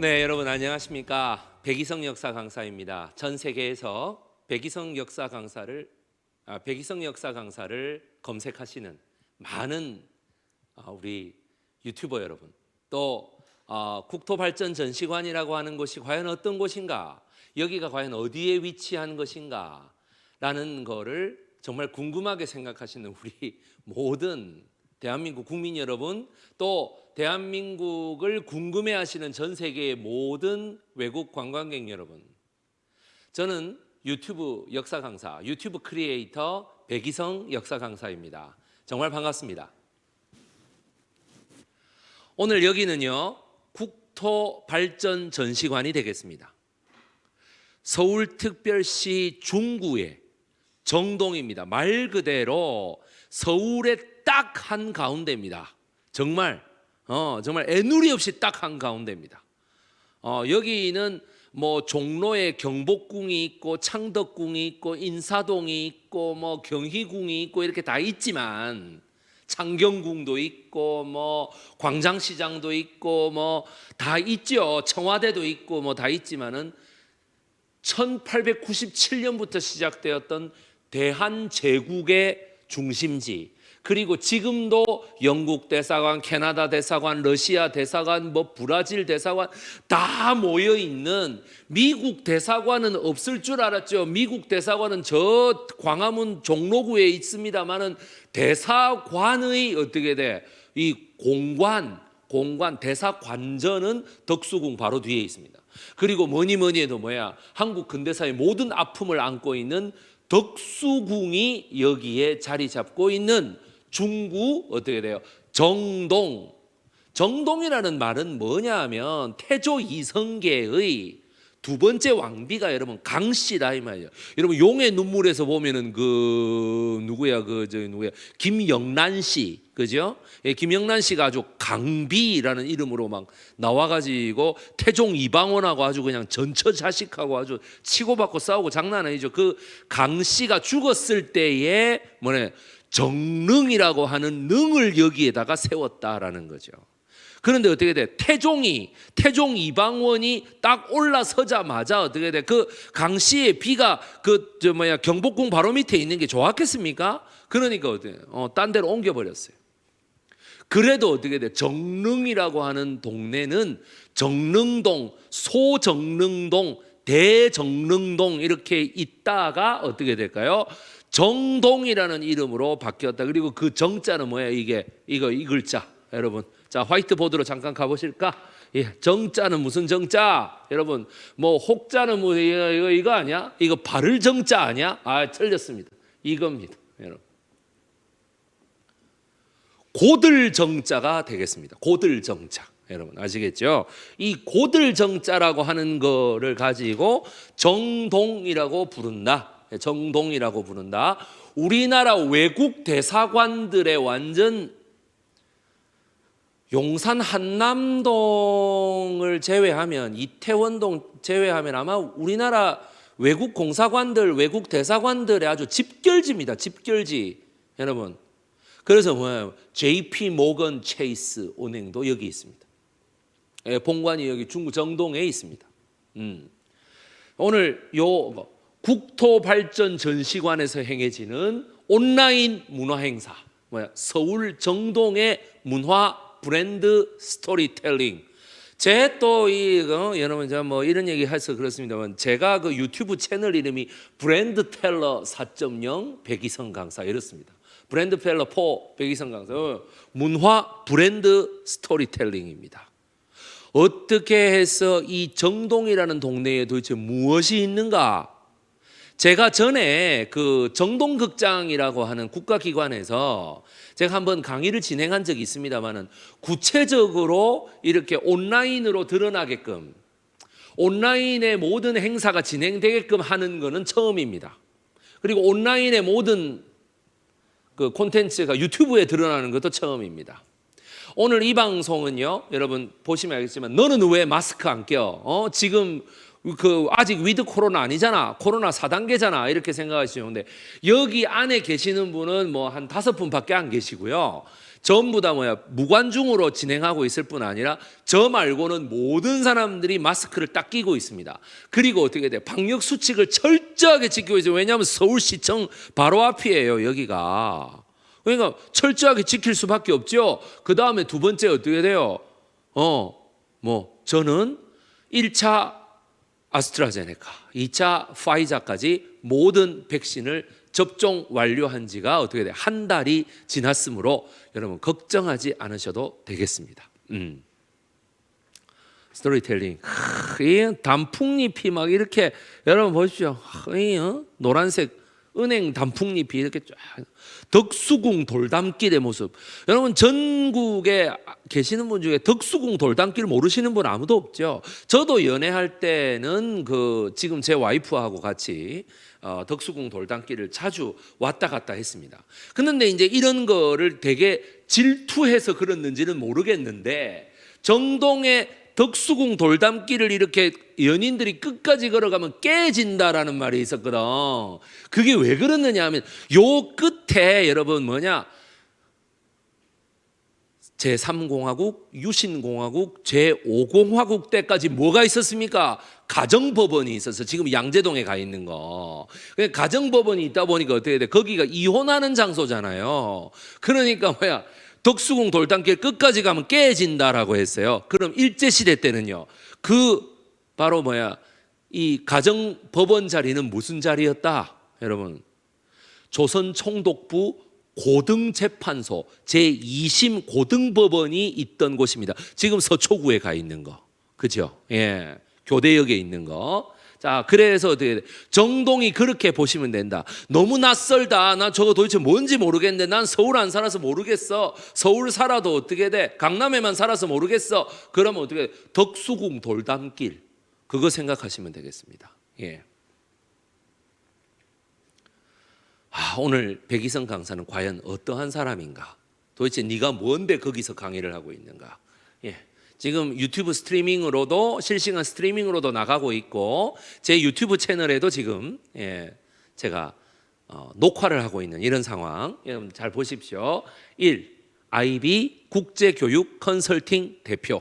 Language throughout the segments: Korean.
네, 여러분 안녕하십니까? 백이성 역사 강사입니다. 전 세계에서 백이성 역사 강사를 검색하시는 많은 우리 유튜버 여러분, 또 국토발전 전시관이라고 하는 곳이 과연 어떤 곳인가, 여기가 과연 어디에 위치한 것인가 라는 거를 정말 궁금하게 생각하시는 우리 모든 대한민국 국민 여러분, 또 대한민국을 궁금해하시는 전 세계의 모든 외국 관광객 여러분, 저는 유튜브 역사 강사, 유튜브 크리에이터 백이성 역사 강사입니다. 정말 반갑습니다. 오늘 여기는요, 국토발전 전시관이 되겠습니다. 서울특별시 중구의 정동입니다. 말 그대로 서울의 딱 한가운데입니다. 정말 애누리 없이 딱 한가운데입니다. 여기는 뭐 종로에 경복궁이 있고 창덕궁이 있고 인사동이 있고 뭐 경희궁이 있고 이렇게 다 있지만, 창경궁도 있고 뭐 광장시장도 있고 뭐 다 있죠. 청와대도 있고 뭐 다 있지만은 1897년부터 시작되었던 대한제국의 중심지, 그리고 지금도 영국 대사관, 캐나다 대사관, 러시아 대사관, 뭐 브라질 대사관 다 모여 있는, 미국 대사관은 없을 줄 알았죠. 미국 대사관은 저 광화문 종로구에 있습니다만은 대사관의 어떻게 돼? 이 공관 대사관전은 덕수궁 바로 뒤에 있습니다. 그리고 뭐니 해도 한국 근대사의 모든 아픔을 안고 있는 덕수궁이 여기에 자리 잡고 있는 중구 어떻게 돼요? 정동이라는 말은 뭐냐 하면 태조 이성계의 두 번째 왕비가 여러분 강씨다 이 말이에요. 여러분 용의 눈물에서 보면은 누구야 김영란 씨, 그죠? 예, 김영란 씨가 아주 강비라는 이름으로 막 나와가지고 태종 이방원하고 아주 그냥 전처자식하고 아주 치고받고 싸우고 장난 아니죠. 그 강씨가 죽었을 때에 정릉이라고 하는 능을 여기에다가 세웠다라는 거죠. 그런데 어떻게 돼? 태종 이방원이 딱 올라서자마자 어떻게 돼? 그 강씨의 비가 경복궁 바로 밑에 있는 게 좋았겠습니까? 그러니까 어떻게 딴 데로 옮겨버렸어요. 그래도 어떻게 돼? 정릉이라고 하는 동네는 정릉동, 소정릉동, 대정릉동 이렇게 있다가 어떻게 될까요? 정동이라는 이름으로 바뀌었다. 그리고 그 정자는 이 글자 여러분, 자 화이트보드로 잠깐 가보실까? 예, 정자는 무슨 정자? 여러분 뭐 혹자는 뭐 이거 아니야? 이거 바를 정자 아니야? 틀렸습니다. 이겁니다, 여러분. 고들정자가 되겠습니다. 고들정자. 여러분 아시겠죠? 이 고들정자라고 하는 거를 가지고 정동이라고 부른다. 우리나라 외국 대사관들의 완전 용산 한남동을 제외하면, 이태원동 제외하면 아마 우리나라 외국 공사관들, 외국 대사관들의 아주 집결지입니다. 집결지. 여러분. 그래서 JP 모건 체이스 은행도 여기 있습니다. 예, 본관이 여기 중구 정동에 있습니다. 오늘 국토발전 전시관에서 행해지는 온라인 문화 행사, 서울 정동의 문화 브랜드 스토리텔링. 여러분 제가 뭐 이런 얘기 해서 그렇습니다만, 제가 그 유튜브 채널 이름이 브랜드 텔러 4.0 백이성 강사 이렇습니다. 브랜드 텔러 4 백이성 강사, 문화 브랜드 스토리텔링입니다. 어떻게 해서 이 정동이라는 동네에 도대체 무엇이 있는가? 제가 전에 그 정동극장이라고 하는 국가기관에서 제가 한번 강의를 진행한 적이 있습니다만은, 구체적으로 이렇게 온라인으로 드러나게끔, 온라인의 모든 행사가 진행되게끔 하는 것은 처음입니다. 그리고 온라인의 모든 그 콘텐츠가 유튜브에 드러나는 것도 처음입니다. 오늘 이 방송은요, 여러분 보시면 알겠지만, 너는 왜 마스크 안 껴? 지금 아직 위드 코로나 아니잖아, 코로나 4단계잖아 이렇게 생각하시는데, 여기 안에 계시는 분은 뭐 한 5분밖에 안 계시고요. 전부 다 무관중으로 진행하고 있을 뿐 아니라 저 말고는 모든 사람들이 마스크를 딱 끼고 있습니다. 그리고 어떻게 돼요? 방역 수칙을 철저하게 지키고 있어요. 왜냐하면 서울시청 바로 앞이에요, 여기가. 그러니까 철저하게 지킬 수밖에 없죠. 그 다음에 두 번째 어떻게 돼요? 저는 1차 아스트라제네카, 2차 파이자까지 모든 백신을 접종 완료한 지가 어떻게 돼요? 한 달이 지났으므로 여러분 걱정하지 않으셔도 되겠습니다. 스토리텔링. 이 단풍잎이 막 이렇게 여러분 보십시오. 노란색 은행 단풍잎이 이렇게 쫙 덕수궁 돌담길의 모습. 여러분 전국에 계시는 분 중에 덕수궁 돌담길 모르시는 분 아무도 없죠. 저도 연애할 때는 지금 제 와이프하고 같이 덕수궁 돌담길을 자주 왔다 갔다 했습니다. 그런데 이제 이런 거를 되게 질투해서 그랬는지는 모르겠는데 정동의 덕수궁 돌담길을 이렇게 연인들이 끝까지 걸어가면 깨진다라는 말이 있었거든. 그게 왜 그러느냐 하면 요 끝에 여러분 제3공화국, 유신공화국, 제5공화국 때까지 뭐가 있었습니까? 가정법원이 있어서 지금 양재동에 가 있는 거. 가정법원이 있다 보니까 어떻게 돼? 거기가 이혼하는 장소잖아요. 그러니까 덕수궁 돌담길 끝까지 가면 깨진다라고 했어요. 그럼 일제시대 때는요. 바로 이 가정법원 자리는 무슨 자리였다? 여러분, 조선총독부 고등재판소 제2심 고등법원이 있던 곳입니다. 지금 서초구에 가 있는 거. 그죠? 예. 교대역에 있는 거. 자, 그래서 어떻게 돼? 정동이 그렇게 보시면 된다. 너무 낯설다. 나 저거 도대체 뭔지 모르겠는데 난 서울 안 살아서 모르겠어. 서울 살아도 어떻게 돼? 강남에만 살아서 모르겠어. 그러면 어떻게 돼? 덕수궁 돌담길. 그거 생각하시면 되겠습니다. 예. 오늘 백이성 강사는 과연 어떠한 사람인가? 도대체 네가 뭔데 거기서 강의를 하고 있는가? 예. 지금 유튜브 스트리밍으로도 실시간 스트리밍으로도 나가고 있고 제 유튜브 채널에도 지금 제가 녹화를 하고 있는 이런 상황. 여러분 잘 보십시오. 1. IB 국제교육 컨설팅 대표.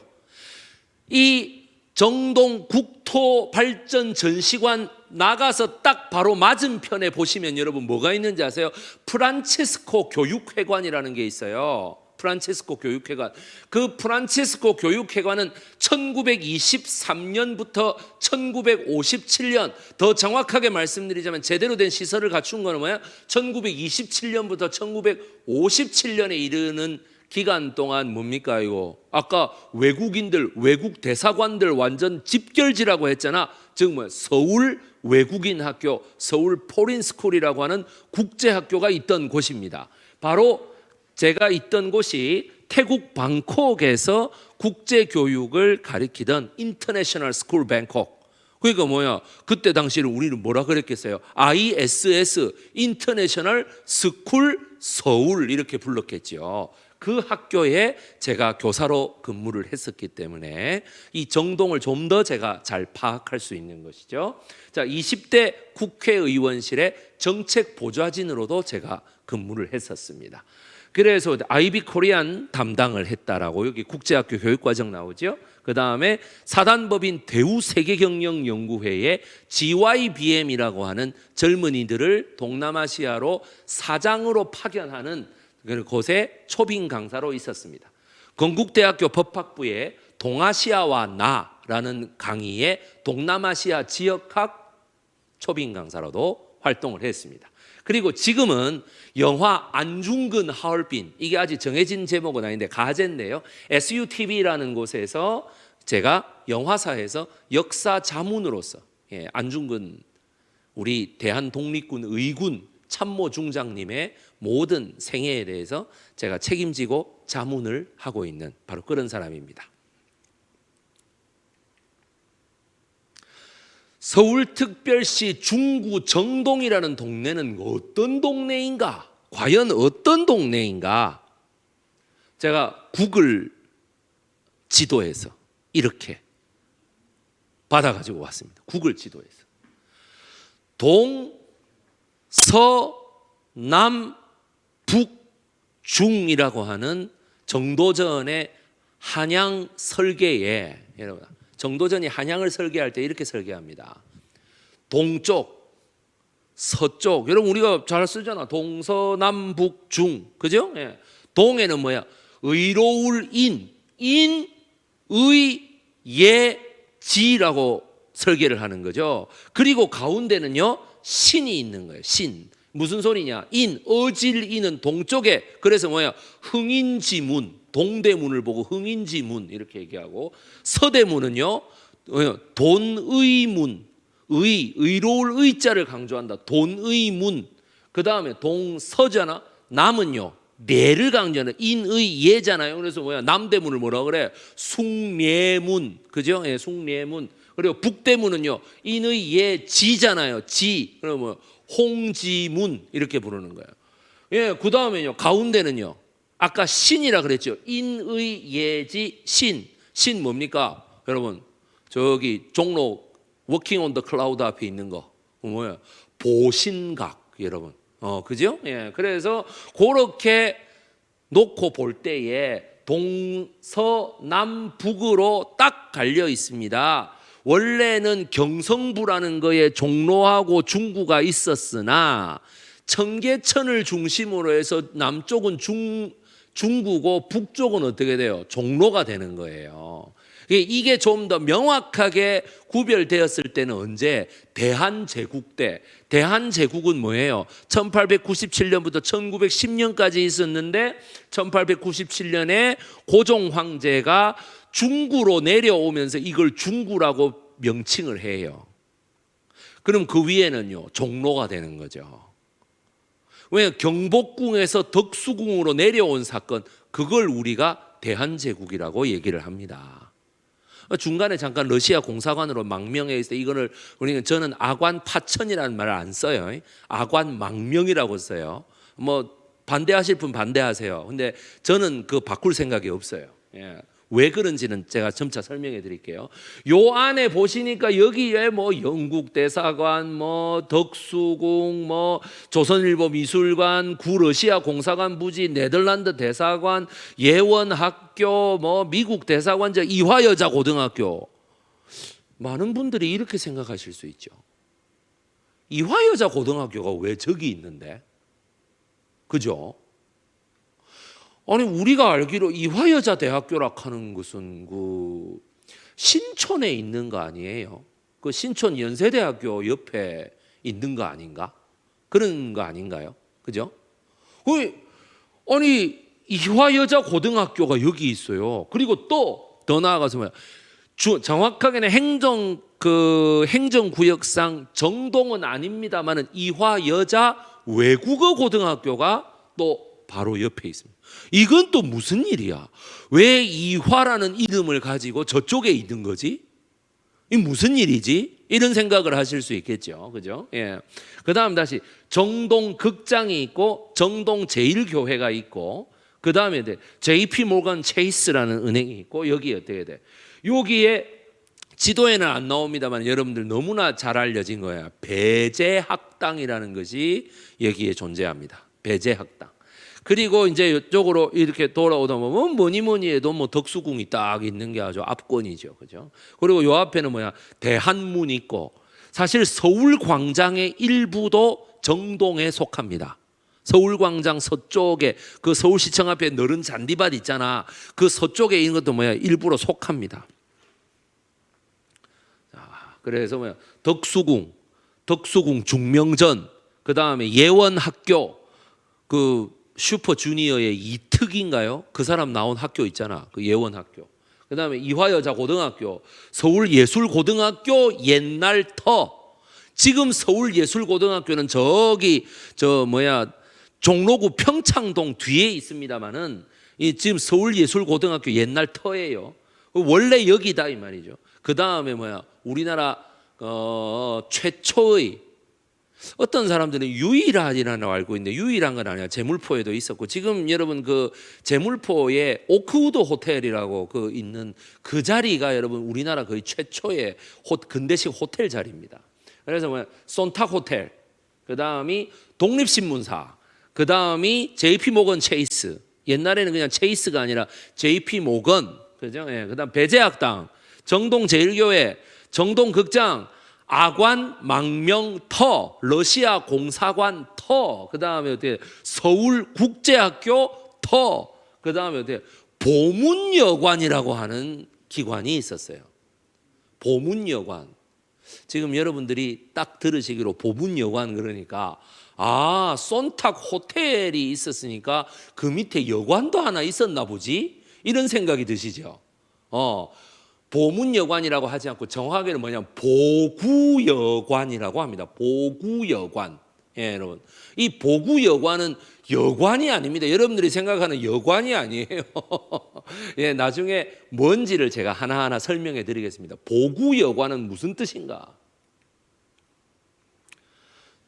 이 정동 국토발전 전시관 나가서 딱 바로 맞은편에 보시면 여러분 뭐가 있는지 아세요? 프란체스코 교육회관이라는 게 있어요. 프란체스코 교육회관. 그 프란체스코 교육회관은 1923년부터 1957년, 더 정확하게 말씀드리자면 제대로 된 시설을 갖춘 거는 1927년부터 1957년에 이르는 기간 동안 뭡니까 이거? 아까 외국인들, 외국 대사관들 완전 집결지라고 했잖아. 즉 서울 외국인 학교, 서울 포린 스쿨이라고 하는 국제 학교가 있던 곳입니다. 바로 제가 있던 곳이 태국 방콕에서 국제 교육을 가리키던 인터내셔널 스쿨 방콕. 그러니까 그때 당시에는 우리는 뭐라 그랬겠어요? ISS 인터내셔널 스쿨 서울 이렇게 불렀겠죠. 그 학교에 제가 교사로 근무를 했었기 때문에 이 정동을 좀 더 제가 잘 파악할 수 있는 것이죠. 자, 20대 국회의원실의 정책 보좌진으로도 제가 근무를 했었습니다. 그래서 IB 코리안 담당을 했다라고 여기 국제학교 교육과정 나오죠. 그 다음에 사단법인 대우세계경영연구회의 GYBM이라고 하는 젊은이들을 동남아시아로 사장으로 파견하는 곳에 초빙 강사로 있었습니다. 건국대학교 법학부의 동아시아와 나라는 강의에 동남아시아 지역학 초빙 강사로도 활동을 했습니다. 그리고 지금은 영화 안중근 하얼빈, 이게 아직 정해진 제목은 아닌데 가제인데요. SUTV라는 곳에서 제가 영화사에서 역사 자문으로서 안중근 우리 대한독립군 의군 참모 중장님의 모든 생애에 대해서 제가 책임지고 자문을 하고 있는 바로 그런 사람입니다. 서울특별시 중구 정동이라는 동네는 어떤 동네인가? 과연 어떤 동네인가? 제가 구글 지도에서 이렇게 받아가지고 왔습니다. 구글 지도에서 동, 서, 남, 북, 중이라고 하는 정도전의 한양 설계에, 여러분 정도전이 한양을 설계할 때 이렇게 설계합니다. 동쪽, 서쪽, 여러분 우리가 잘 쓰잖아. 동서남북중, 그죠? 예. 동에는 뭐야? 의로울 인, 의, 예, 지라고 설계를 하는 거죠. 그리고 가운데는요 신이 있는 거예요. 신. 무슨 소리냐? 어질인은 동쪽에, 그래서 뭐야? 흥인지문, 동대문을 보고 흥인지문 이렇게 얘기하고, 서대문은요 돈의문, 의로울 의자를 강조한다. 돈의문. 그 다음에 동서잖아. 남은요 내를 강조하는 인의 예잖아요. 그래서 뭐야? 남대문을 뭐라 그래? 숭례문, 그죠? 예, 숭례문. 그리고 북대문은요 인의 예 지잖아요. 지. 그러면 뭐 홍지문 이렇게 부르는 거예요. 예, 그 다음에요 가운데는요 아까 신이라 그랬죠. 인의 예지 신. 신 뭡니까? 여러분 저기 종로 워킹 온 더 클라우드 앞에 있는 거 뭐야? 보신각, 여러분. 그죠? 예. 그래서 그렇게 놓고 볼 때에 동서남북으로 딱 갈려 있습니다. 원래는 경성부라는 거에 종로하고 중구가 있었으나 청계천을 중심으로 해서 남쪽은 중구고 북쪽은 어떻게 돼요? 종로가 되는 거예요. 이게 좀 더 명확하게 구별되었을 때는 언제? 대한제국 때. 대한제국은 뭐예요? 1897년부터 1910년까지 있었는데 1897년에 고종 황제가 중구로 내려오면서 이걸 중구라고 명칭을 해요. 그럼 그 위에는요 종로가 되는 거죠. 왜? 경복궁에서 덕수궁으로 내려온 사건, 그걸 우리가 대한제국이라고 얘기를 합니다. 중간에 잠깐 러시아 공사관으로 망명해 있을 때 이거를 저는 아관 파천이라는 말을 안 써요. 아관 망명이라고 써요. 뭐 반대하실 분 반대하세요. 근데 저는 그 바꿀 생각이 없어요. 예. 왜 그런지는 제가 점차 설명해 드릴게요. 요 안에 보시니까 여기에 뭐 영국 대사관, 뭐 덕수궁, 뭐 조선일보 미술관, 구러시아 공사관 부지, 네덜란드 대사관, 예원학교, 뭐 미국 대사관, 이화여자 고등학교. 많은 분들이 이렇게 생각하실 수 있죠. 이화여자 고등학교가 왜 저기 있는데? 그죠? 아니 우리가 알기로 이화여자 대학교라 하는 것은 그 신촌에 있는 거 아니에요? 그 신촌 연세대학교 옆에 있는 거 아닌가? 그런 거 아닌가요? 그죠? 아니 이화여자 고등학교가 여기 있어요. 그리고 또 더 나아가서 뭐야? 정확하게는 행정구역상 정동은 아닙니다만은 이화여자 외국어 고등학교가 또 바로 옆에 있습니다. 이건 또 무슨 일이야? 왜 이화라는 이름을 가지고 저쪽에 있는 거지? 이 무슨 일이지? 이런 생각을 하실 수 있겠죠. 그죠? 예. 그 다음 다시 정동 극장이 있고 정동 제1교회가 있고 그 다음에 JP 모건 체이스라는 은행이 있고 여기 어떻게 돼? 여기에 지도에는 안 나옵니다만 여러분들 너무나 잘 알려진 거야. 배제학당이라는 것이 여기에 존재합니다. 배제학당. 그리고 이제 이쪽으로 이렇게 돌아오다 보면 뭐니 해도 뭐 덕수궁이 딱 있는 게 아주 압권이죠. 그죠? 그리고 요 앞에는 뭐야? 대한문 있고 사실 서울광장의 일부도 정동에 속합니다. 서울광장 서쪽에 그 서울시청 앞에 너른 잔디밭 있잖아. 그 서쪽에 있는 것도 뭐야? 일부러 속합니다. 자, 그래서 뭐야? 덕수궁 중명전, 그 다음에 예원학교, 그 슈퍼주니어의 이특인가요? 그 사람 나온 학교 있잖아. 그 예원학교. 그 다음에 이화여자 고등학교, 서울예술고등학교 옛날 터. 지금 서울예술고등학교는 저기 종로구 평창동 뒤에 있습니다만은 지금 서울예술고등학교 옛날 터예요. 원래 여기다 이 말이죠. 그 다음에 우리나라 최초의 어떤 사람들은 유일한이라고 알고 있는데 유일한 건 아니야. 제물포에도 있었고 지금 여러분 그 제물포에 오크우드 호텔이라고 그 있는 그 자리가 여러분 우리나라 거의 최초의 근대식 호텔 자리입니다. 그래서 손탁 호텔, 그 다음이 독립신문사, 그 다음이 JP 모건 체이스. 옛날에는 그냥 체이스가 아니라 JP 모건. 그죠? 예. 그 다음 배제학당, 정동제일교회, 정동극장, 아관, 망명, 터, 러시아 공사관, 터. 그 다음에 어떻게 서울국제학교, 터. 그 다음에 어떻게 보문여관이라고 하는 기관이 있었어요. 보문여관. 지금 여러분들이 딱 들으시기로 보문여관 그러니까 쏜탁 호텔이 있었으니까 그 밑에 여관도 하나 있었나 보지? 이런 생각이 드시죠? 보문여관이라고 하지 않고 정확하게는 뭐냐면 보구여관이라고 합니다. 보구여관. 예, 여러분. 이 보구여관은 여관이 아닙니다. 여러분들이 생각하는 여관이 아니에요. 예, 나중에 뭔지를 제가 하나하나 설명해 드리겠습니다. 보구여관은 무슨 뜻인가?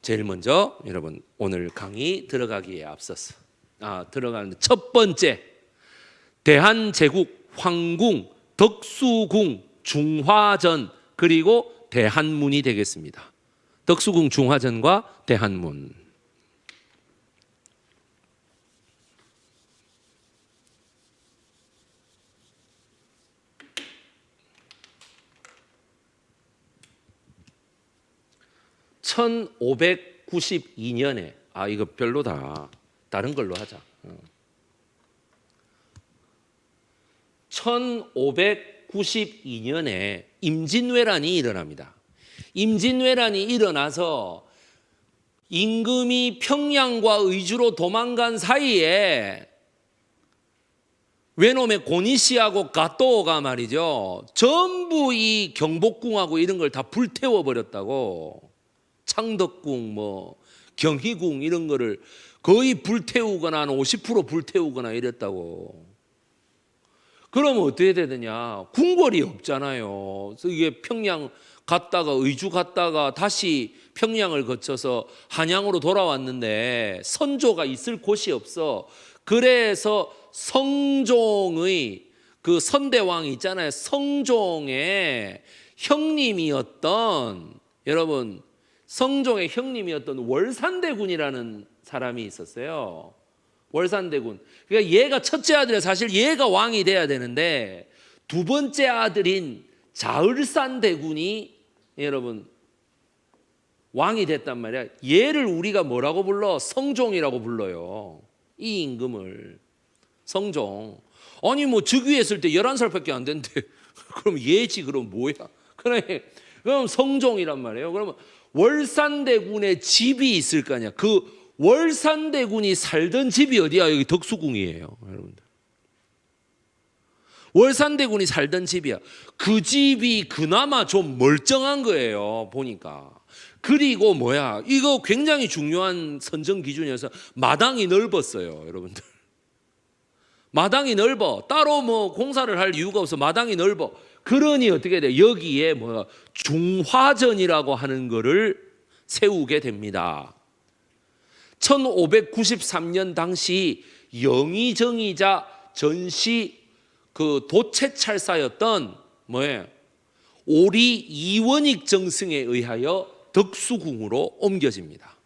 제일 먼저 여러분 오늘 강의 들어가기에 앞서서 들어가는 첫 번째 대한제국 황궁, 덕수궁, 중화전 그리고 대한문이 되겠습니다. 덕수궁, 중화전과 대한문. (1592년에) 이거 별로다. 다른 걸로 하자. 1592년에 임진왜란이 일어납니다. 임진왜란이 일어나서 임금이 평양과 의주로 도망간 사이에 외놈의 고니시하고 가또가 말이죠. 전부 이 경복궁하고 이런 걸 다 불태워 버렸다고. 창덕궁, 경희궁 이런 거를 거의 불태우거나 한 50% 불태우거나 이랬다고. 그러면 어떻게 되느냐? 궁궐이 없잖아요. 그래서 이게 평양 갔다가 의주 갔다가 다시 평양을 거쳐서 한양으로 돌아왔는데 선조가 있을 곳이 없어. 그래서 성종의 그 선대왕이 있잖아요. 성종의 형님이었던 여러분 성종의 형님이었던 월산대군이라는 사람이 있었어요. 월산대군. 그러니까 얘가 첫째 아들이라 사실 얘가 왕이 돼야 되는데 두 번째 아들인 자을산대군이 여러분 왕이 됐단 말이야. 얘를 우리가 뭐라고 불러? 성종이라고 불러요. 이 임금을 성종. 아니 즉위했을 때 11살밖에 안 됐는데 그럼 얘지 그럼 뭐야? 그럼 성종이란 말이에요. 그러면 월산대군의 집이 있을 거 아니야. 그 월산대군이 살던 집이 어디야? 여기 덕수궁이에요, 여러분들. 월산대군이 살던 집이야. 그 집이 그나마 좀 멀쩡한 거예요, 보니까. 그리고 이거 굉장히 중요한 선정 기준이어서 마당이 넓었어요, 여러분들. 마당이 넓어. 따로 공사를 할 이유가 없어. 마당이 넓어. 그러니 어떻게 돼? 여기에 중화전이라고 하는 거를 세우게 됩니다. 1593년 당시 영의정이자 전시 그 도채찰사였던 오리 이원익 정승에 의하여 덕수궁으로 옮겨집니다.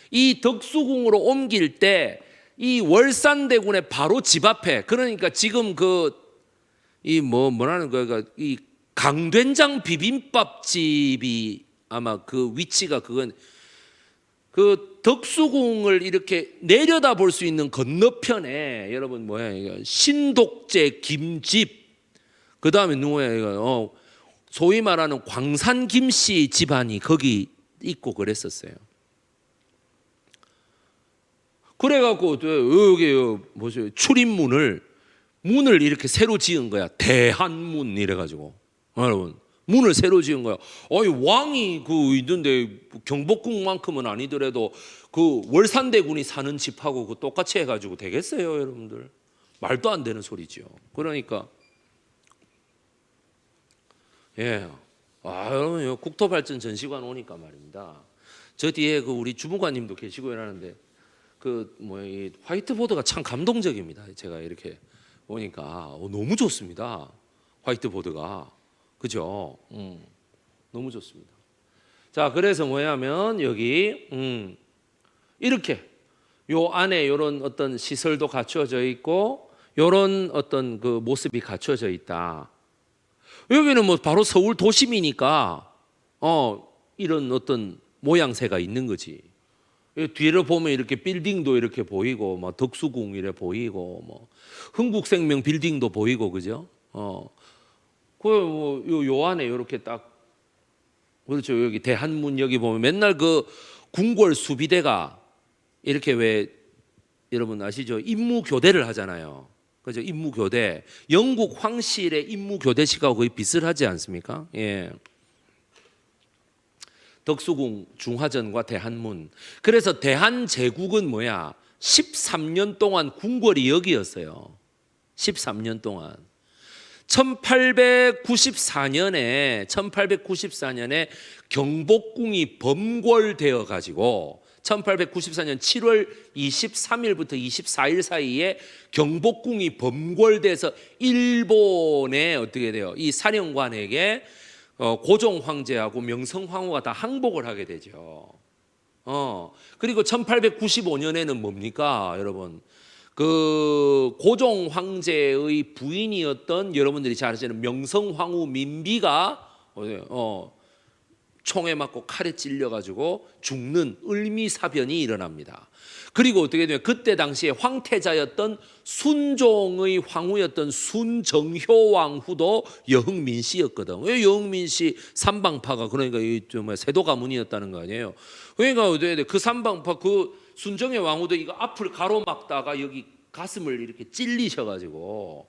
이 덕수궁으로 옮길 때 이 월산대군의 바로 집 앞에, 그러니까 지금 뭐라는 거야? 이 강된장 비빔밥집이 아마 그 위치가 그건 그 덕수궁을 이렇게 내려다 볼 수 있는 건너편에 여러분 신독제 김집, 그 다음에 누구야 이거 소위 말하는 광산 김씨 집안이 거기 있고 그랬었어요. 그래갖고 여기 보세요. 출입문을 이렇게 새로 지은 거야. 대한문 이래가지고 여러분 문을 새로 지은 거야. 왕이 있는데 경복궁만큼은 아니더라도 그 월산대군이 사는 집하고 똑같이 해가지고 되겠어요, 여러분들? 말도 안 되는 소리죠. 그러니까 여러분 국토발전 전시관 오니까 말입니다. 저 뒤에 우리 주무관님도 계시고 이러는데 이 화이트보드가 참 감동적입니다. 제가 이렇게 보니까 너무 좋습니다. 화이트보드가. 그죠? 너무 좋습니다. 자, 그래서 여기 이렇게 요 안에 이런 어떤 시설도 갖춰져 있고 이런 어떤 그 모습이 갖춰져 있다. 여기는 뭐 바로 서울 도심이니까 이런 어떤 모양새가 있는 거지. 뒤를 보면 이렇게 빌딩도 이렇게 보이고, 뭐 덕수궁 이래 보이고, 뭐 흥국생명 빌딩도 보이고, 그죠? 요 안에 이렇게 딱 그렇죠. 여기 대한문 여기 보면 맨날 그 궁궐 수비대가 이렇게 왜 여러분 아시죠? 임무 교대를 하잖아요. 그죠? 임무 교대. 영국 황실의 임무 교대식하고 거의 비슷하지 않습니까? 예. 덕수궁, 중화전과 대한문. 그래서 대한제국은 뭐야? 13년 동안 궁궐이 여기였어요. 13년 동안. 1894년에 경복궁이 범궐되어 가지고 1894년 7월 23일부터 24일 사이에 경복궁이 범궐돼서 일본의 어떻게 돼요? 이 사령관에게 고종 황제하고 명성 황후가 다 항복을 하게 되죠. 그리고 1895년에는 뭡니까, 여러분? 그 고종 황제의 부인이었던 여러분들이 잘 아시는 명성 황후 민비가 총에 맞고 칼에 찔려가지고 죽는 을미사변이 일어납니다. 그리고 어떻게 되면 그때 당시에 황태자였던 순종의 황후였던 순정효 왕후도 여흥민 씨였거든. 왜 여흥민 씨 삼방파가 그러니까 세도 가문이었다는 거 아니에요. 그러니까 그 삼방파 그 순정의 왕후도 이거 앞을 가로막다가 여기 가슴을 이렇게 찔리셔가지고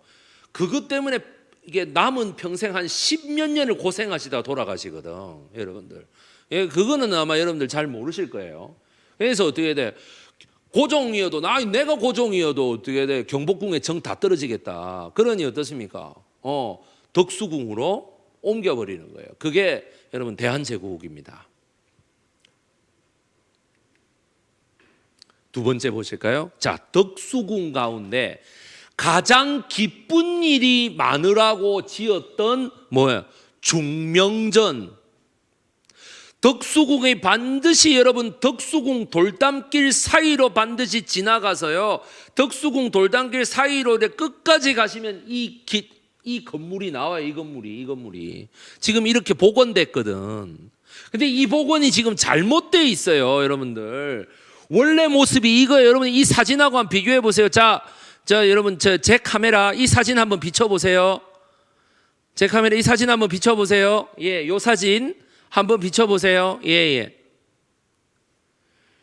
그것 때문에 이게 남은 평생 한 10몇 년을 고생하시다 돌아가시거든, 여러분들. 예, 그거는 아마 여러분들 잘 모르실 거예요. 그래서 어떻게 돼? 고종이어도 내가 고종이어도 어떻게 돼? 경복궁에 정 다 떨어지겠다. 그러니 어떻습니까? 덕수궁으로 옮겨버리는 거예요. 그게 여러분 대한제국입니다. 두 번째 보실까요? 자, 덕수궁 가운데 가장 기쁜 일이 많으라고 지었던 뭐예요? 중명전. 덕수궁에 반드시 여러분 덕수궁 돌담길 사이로 반드시 지나가서요. 덕수궁 돌담길 사이로 끝까지 가시면 이 건물이 나와요. 이 건물이 지금 이렇게 복원됐거든. 근데 이 복원이 지금 잘못되어 있어요, 여러분들. 원래 모습이 이거예요. 여러분 이 사진하고 한번 비교해 보세요. 자 여러분 제 카메라 이 사진 한번 비춰 보세요. 제 카메라 이 사진 한번 비춰 보세요. 예, 요 사진 한번 비춰 보세요. 예.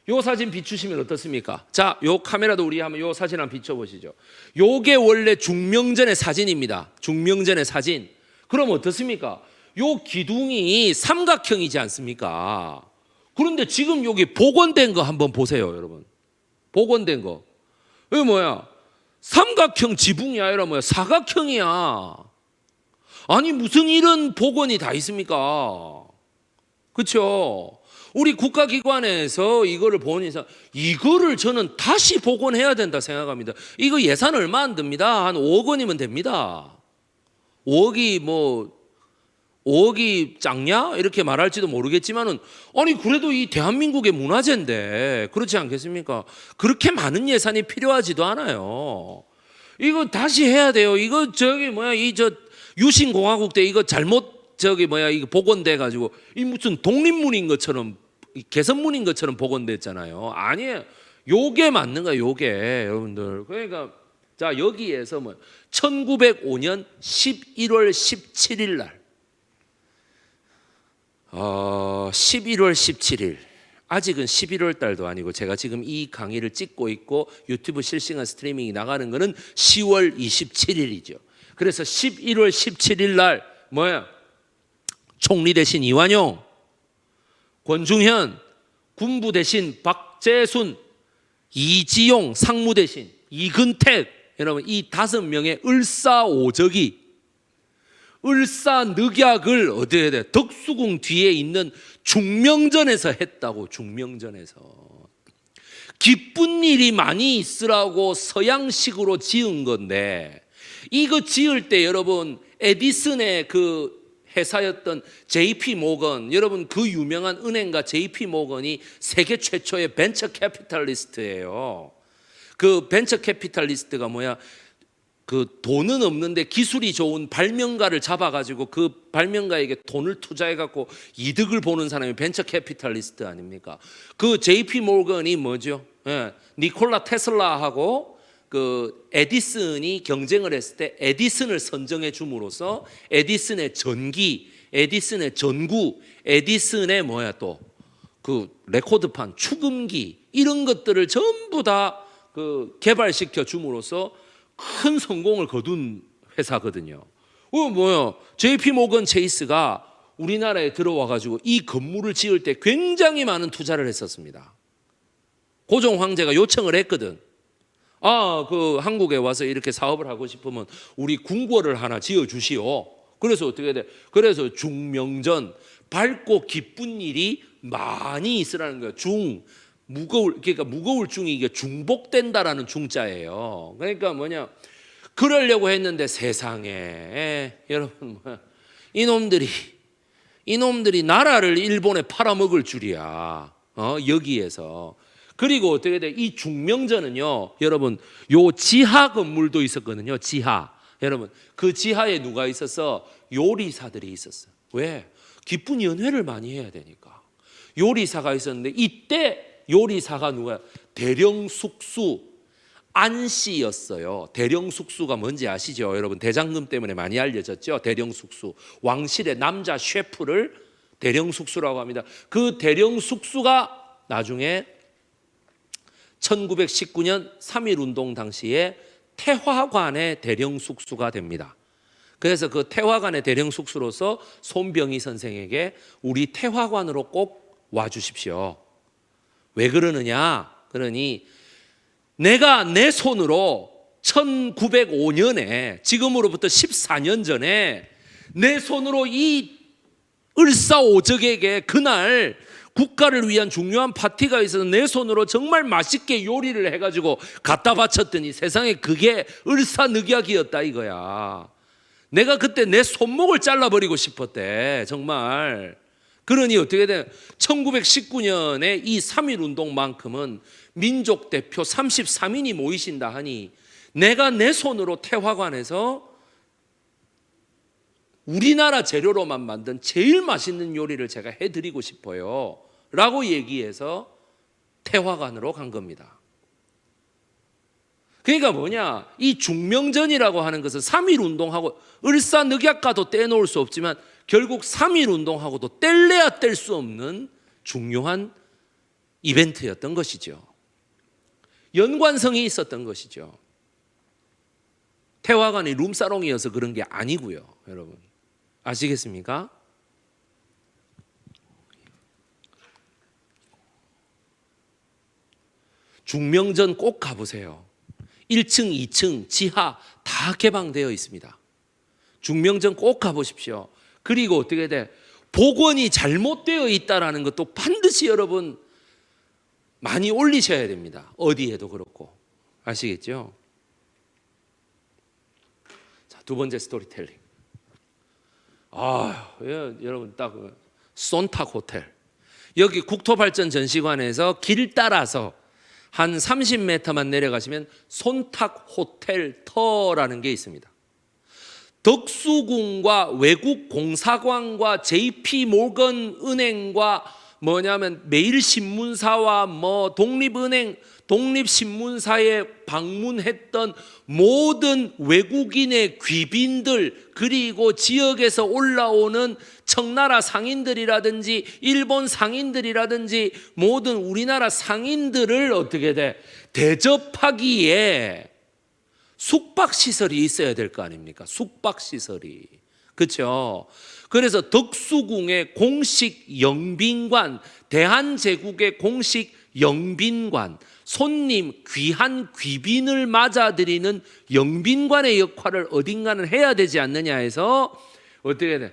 요 사진 비추시면 어떻습니까? 자, 요 카메라도 우리 한번 요 사진 한번 비춰 보시죠. 요게 원래 중명전의 사진입니다. 중명전의 사진. 그럼 어떻습니까? 요 기둥이 삼각형이지 않습니까? 그런데 지금 여기 복원된 거 한번 보세요, 여러분. 복원된 거. 이거 뭐야? 삼각형 지붕이 아니라 뭐야? 사각형이야. 아니 무슨 이런 복원이 다 있습니까? 그렇죠? 우리 국가기관에서 이거를 본 이상 이거를 저는 다시 복원해야 된다 생각합니다. 이거 예산 얼마 안 듭니다. 한 5억 원이면 됩니다. 5억이 작냐? 이렇게 말할지도 모르겠지만은 아니 그래도 이 대한민국의 문화재인데 그렇지 않겠습니까? 그렇게 많은 예산이 필요하지도 않아요. 이거 다시 해야 돼요. 이거 유신공화국 때 이거 잘못 이거 복원돼 가지고 이 무슨 독립문인 것처럼 개선문인 것처럼 복원됐잖아요. 아니에요. 요게 맞는 거예요. 요게 여러분들. 그러니까 자 여기에서 1905년 11월 17일 날 11월 17일 아직은 11월 달도 아니고 제가 지금 이 강의를 찍고 있고 유튜브 실시간 스트리밍이 나가는 거는 10월 27일이죠. 그래서 11월 17일 날 총리 대신 이완용, 권중현, 군부 대신 박재순, 이지용 상무 대신 이근택, 여러분 이 5명의 을사오적이 을사늑약을 어디에 돼? 덕수궁 뒤에 있는 중명전에서 했다고. 중명전에서 기쁜 일이 많이 있으라고 서양식으로 지은 건데 이거 지을 때 여러분 에디슨의 그 회사였던 JP 모건, 여러분 그 유명한 은행가 JP 모건이 세계 최초의 벤처 캐피탈리스트예요. 그 벤처 캐피탈리스트가 뭐야? 그 돈은 없는데 기술이 좋은 발명가를 잡아가지고 그 발명가에게 돈을 투자해갖고 이득을 보는 사람이 벤처 캐피탈리스트 아닙니까? 그 JP 모건이 뭐죠? 예, 니콜라 테슬라하고 그 에디슨이 경쟁을 했을 때 에디슨을 선정해 줌으로써 에디슨의 전기, 에디슨의 전구, 에디슨의 뭐야 또 그 레코드판, 축음기 이런 것들을 전부 다 그 개발시켜 줌으로써 큰 성공을 거둔 회사거든요. 뭐야? JP 모건 체이스가 우리나라에 들어와 가지고 이 건물을 지을 때 굉장히 많은 투자를 했었습니다. 고종 황제가 요청을 했거든. 그 한국에 와서 이렇게 사업을 하고 싶으면 우리 궁궐을 하나 지어 주시오. 그래서 어떻게 돼? 그래서 중명전, 밝고 기쁜 일이 많이 있으라는 거예요. 그러니까 무거울 중이 이게 중복된다라는 중자예요. 그러니까 뭐냐? 그러려고 했는데 세상에 여러분 이놈들이 나라를 일본에 팔아먹을 줄이야. 여기에서. 그리고 어떻게 돼? 이 중명전은요, 여러분, 요 지하 건물도 있었거든요. 지하. 여러분, 그 지하에 누가 있었어? 요리사들이 있었어. 왜? 기쁜 연회를 많이 해야 되니까. 요리사가 있었는데 이때 요리사가 누구야? 대령숙수 안씨였어요. 대령숙수가 뭔지 아시죠? 여러분, 대장금 때문에 많이 알려졌죠? 대령숙수. 왕실의 남자 셰프를 대령숙수라고 합니다. 그 대령숙수가 나중에 1919년 3.1운동 당시에 태화관의 대령숙수가 됩니다. 그래서 그 태화관의 대령숙수로서 손병희 선생에게 우리 태화관으로 꼭 와주십시오. 왜 그러느냐? 그러니 내가 내 손으로 1905년에 지금으로부터 14년 전에 내 손으로 이 을사오적에게 그날 국가를 위한 중요한 파티가 있어서 내 손으로 정말 맛있게 요리를 해가지고 갖다 바쳤더니 세상에 그게 을사늑약이었다 이거야. 내가 그때 내 손목을 잘라버리고 싶었대 정말. 그러니 어떻게 돼? 1919년에 이 3.1운동만큼은 민족 대표 33인이 모이신다 하니 내가 내 손으로 태화관에서 우리나라 재료로만 만든 제일 맛있는 요리를 제가 해드리고 싶어요 라고 얘기해서 태화관으로 간 겁니다. 그러니까 뭐냐, 이 중명전이라고 하는 것은 3.1운동하고 을사늑약과도 떼놓을 수 없지만 결국 3.1운동하고도 뗄래야 뗄 수 없는 중요한 이벤트였던 것이죠. 연관성이 있었던 것이죠. 태화관이 룸사롱이어서 그런 게 아니고요. 여러분 아시겠습니까? 중명전 꼭 가보세요. 1층, 2층, 지하 다 개방되어 있습니다. 중명전 꼭 가보십시오. 그리고 어떻게 돼? 복원이 잘못되어 있다는 것도 반드시 여러분 많이 올리셔야 됩니다. 어디에도 그렇고. 아시겠죠? 자, 두 번째 스토리텔링. 여러분 딱 손탁 호텔. 여기 국토발전 전시관에서 길 따라서 한 30m만 내려가시면 손탁 호텔 터라는 게 있습니다. 덕수궁과 외국 공사관과 JP 모건 은행과 뭐냐면 매일신문사와 뭐 독립은행, 독립신문사에 방문했던 모든 외국인의 귀빈들, 그리고 지역에서 올라오는 청나라 상인들이라든지 일본 상인들이라든지 모든 우리나라 상인들을 어떻게 돼? 대접하기에 숙박시설이 있어야 될 거 아닙니까? 숙박시설이. 그렇죠? 그래서 덕수궁의 공식 영빈관, 대한제국의 공식 영빈관, 손님, 귀한 귀빈을 맞아들이는 영빈관의 역할을 어딘가는 해야 되지 않느냐 해서 어떻게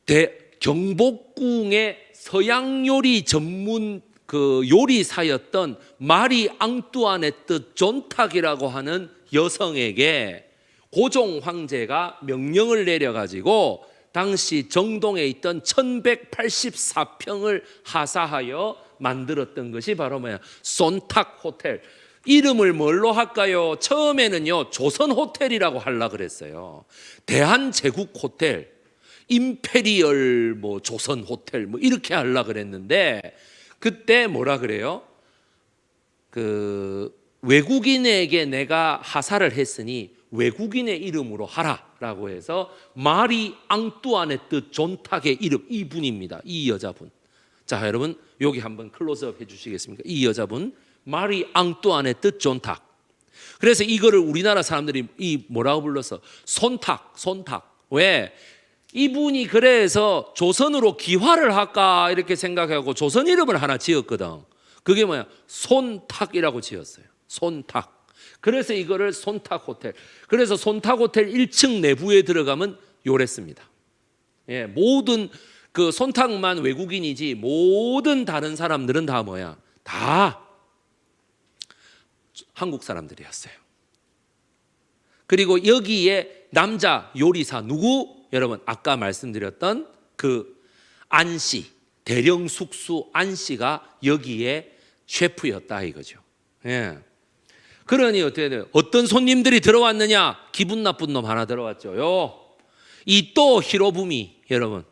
돼? 경복궁의 서양 요리 전문 그 요리사였던 마리 앙뚜아네트 존탁이라고 하는 여성에게 고종 황제가 명령을 내려가지고 당시 정동에 있던 1184평을 하사하여 만들었던 것이 바로 뭐야? 손탁 호텔. 이름을 뭘로 할까요? 처음에는요, 조선 호텔이라고 하려고 그랬어요. 대한제국 호텔, 임페리얼 뭐 조선 호텔 뭐 이렇게 하려고 그랬는데, 그때 뭐라 그래요? 그 외국인에게 내가 하사를 했으니 외국인의 이름으로 하라라고 해서 마리 앙뚜아네트 존탁의 이름, 이분입니다. 이 여자분. 자, 여러분 여기 한번 클로즈업 해주시겠습니까? 이 여자분 마리 앙뚜아네트 존탁. 그래서 이거를 우리나라 사람들이 이 뭐라고 불러서 손탁. 왜? 이분이 그래서 조선으로 기화를 할까 이렇게 생각하고 조선 이름을 하나 지었거든. 그게 뭐야? 손탁이라고 지었어요. 손탁. 그래서 이거를 손탁 호텔. 그래서 손탁 호텔 1층 내부에 들어가면 요랬습니다. 예, 모든 그 손탁만 외국인이지 모든 다른 사람들은 다 뭐야? 다 한국 사람들이었어요. 그리고 여기에 남자 요리사 누구? 여러분 아까 말씀드렸던 그 안씨, 대령숙수 안씨가 여기에 셰프였다 이거죠. 예. 그러니 어떻게 돼요? 어떤 손님들이 들어왔느냐? 기분 나쁜 놈 하나 들어왔죠. 이또 히로부미. 여러분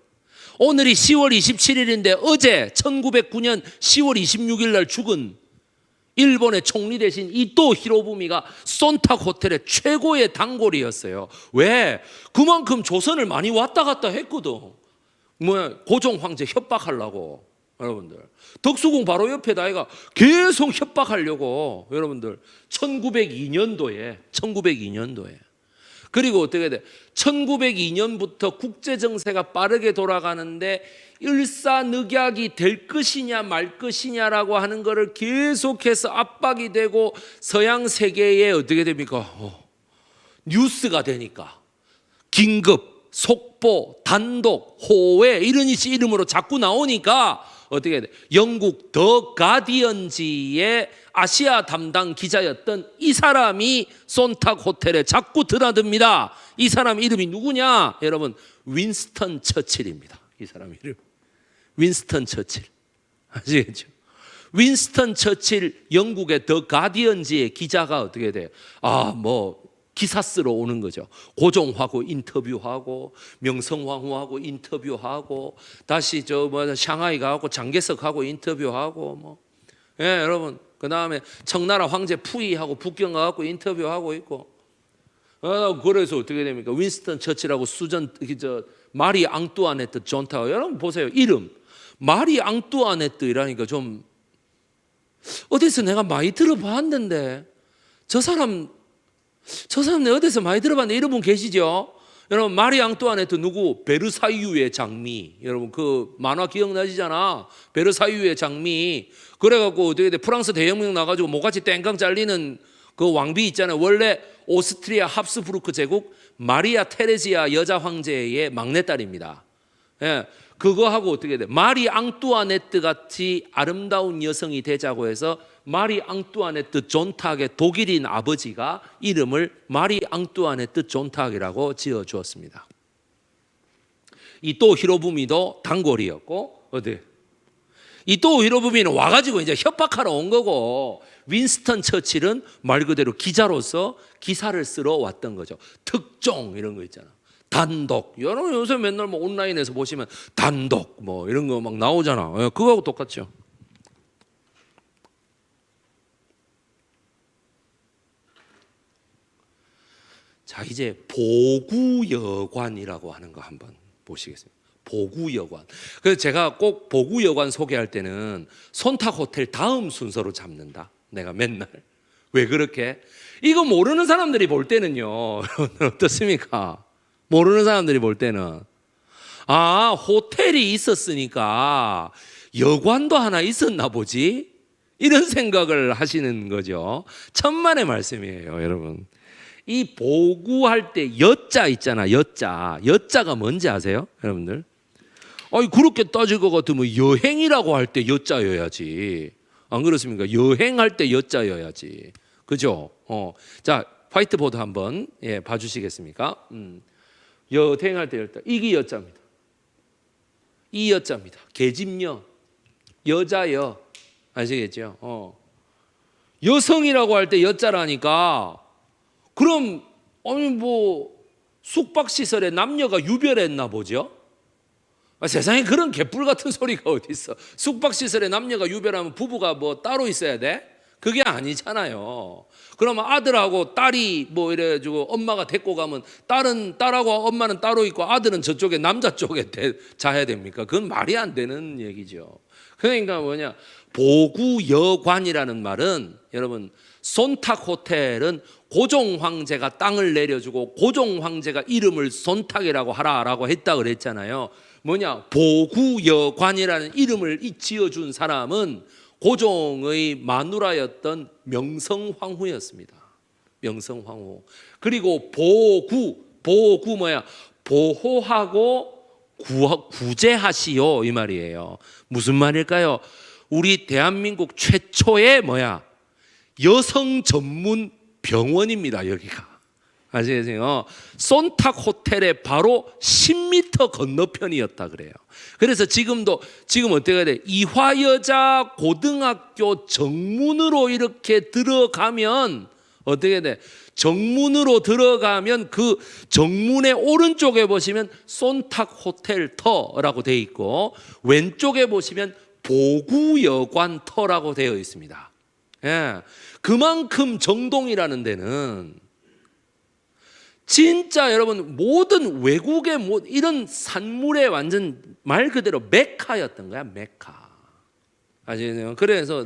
오늘이 10월 27일인데 어제 1909년 10월 26일 날 죽은 일본의 총리 대신 이또 히로부미가 손탁 호텔의 최고의 단골이었어요. 왜? 그만큼 조선을 많이 왔다 갔다 했거든. 뭐야? 고종 황제 협박하려고. 여러분들 덕수궁 바로 옆에다 아이가 계속 협박하려고. 여러분들 1902년도에 그리고 어떻게 돼? 1902년부터 국제 정세가 빠르게 돌아가는데 일사늑약이 될 것이냐 말 것이냐라고 하는 것을 계속해서 압박이 되고 서양 세계에 어떻게 됩니까? 뉴스가 되니까 긴급, 속보, 단독, 호외 이런 이름으로 자꾸 나오니까 어떻게 돼? 영국 더 가디언지의 아시아 담당 기자였던 이 사람이 손탁 호텔에 자꾸 드나듭니다. 이 사람 이름이 누구냐? 여러분 윈스턴 처칠입니다. 이 사람 이름 윈스턴 처칠. 아시겠죠? 윈스턴 처칠 영국의 더 가디언지의 기자가 어떻게 돼요? 기사 쓰러 오는 거죠. 고종하고 인터뷰하고 명성황후하고 인터뷰하고 다시 샹하이 가고 장개석하고 인터뷰하고 예, 여러분 그다음에 청나라 황제 푸이하고 북경 가고 인터뷰하고 있고. 그래서 어떻게 됩니까? 윈스턴 처칠하고 마리 앙뚜아네트 존타워. 여러분 보세요. 이름 마리 앙뚜아네트라니까 좀 어디서 내가 많이 들어봤는데 저 사람 내가 어디서 많이 들어봤는데 이런 분 계시죠? 여러분 마리 앙뚜아네트 누구? 베르사유의 장미. 여러분 그 만화 기억나시잖아. 베르사유의 장미. 그래갖고 어떻게 돼? 프랑스 대혁명 나가지고 목같이 땡깡 잘리는 그 왕비 있잖아요. 원래 오스트리아 합스부르크 제국 마리아 테레지아 여자 황제의 막내딸입니다. 예, 그거 하고 어떻게 돼? 마리 앙뚜아네트 같이 아름다운 여성이 되자고 해서 마리 앙뚜아네트 존탁의 독일인 아버지가 이름을 마리 앙뚜아네트 존탁이라고 지어 주었습니다. 이 또 히로부미도 단골이었고 어디? 이 또 히로부미는 와가지고 이제 협박하러 온 거고 윈스턴 처칠은 말 그대로 기자로서 기사를 쓰러 왔던 거죠. 특종 이런 거 있잖아. 단독. 여러분 요새 맨날 온라인에서 보시면 단독 이런 거 막 나오잖아. 그거하고 똑같죠. 자, 이제 보구여관이라고 하는 거 한번 보시겠습니다. 보구여관. 그래서 제가 꼭 보구여관 소개할 때는 손탁 호텔 다음 순서로 잡는다. 내가 맨날. 왜 그렇게? 이거 모르는 사람들이 볼 때는요. 어떻습니까? 모르는 사람들이 볼 때는 호텔이 있었으니까 여관도 하나 있었나 보지? 이런 생각을 하시는 거죠. 천만의 말씀이에요, 여러분. 이 보구할 때 여자 있잖아. 여자가 뭔지 아세요? 여러분들? 그렇게 따질 것 같으면 여행이라고 할 때 여자여야지. 안 그렇습니까? 여행할 때 여자여야지. 그죠? 자, 화이트보드 한번 봐주시겠습니까? 대행할 때 열자. 이게 여자입니다. 이 여자입니다. 계집여, 여자여. 아시겠죠? 여성이라고 할 때 여자라니까 그럼 아니 뭐 숙박시설에 남녀가 유별했나 보죠? 세상에 그런 개뿔 같은 소리가 어디 있어? 숙박시설에 남녀가 유별하면 부부가 뭐 따로 있어야 돼? 그게 아니잖아요. 그러면 아들하고 딸이 뭐 이래가지고 엄마가 데리고 가면 딸하고 엄마는 따로 있고 아들은 저쪽에 남자 쪽에 자야 됩니까? 그건 말이 안 되는 얘기죠. 그러니까 뭐냐, 보구여관이라는 말은 여러분 손탁 호텔은 고종 황제가 땅을 내려주고 고종 황제가 이름을 손탁이라고 하라라고 했다 그랬잖아요. 뭐냐, 보구여관이라는 이름을 지어준 사람은 고종의 마누라였던 명성황후였습니다. 명성황후. 그리고 보구 뭐야? 보호하고 구제하시오 이 말이에요. 무슨 말일까요? 우리 대한민국 최초의 뭐야? 여성 전문 병원입니다. 여기가. 아시겠어요? 손탁 호텔의 바로 10m 건너편이었다 그래요. 그래서 지금 어떻게 해야 돼? 이화여자 고등학교 정문으로 이렇게 들어가면 어떻게 돼? 정문으로 들어가면 그 정문의 오른쪽에 보시면 손탁 호텔터라고 되어 있고 왼쪽에 보시면 보구여관터라고 되어 있습니다. 예, 그만큼 정동이라는 데는 진짜 여러분 모든 외국의 이런 산물의 완전 말 그대로 메카였던 거야. 메카. 아시겠어요? 그래서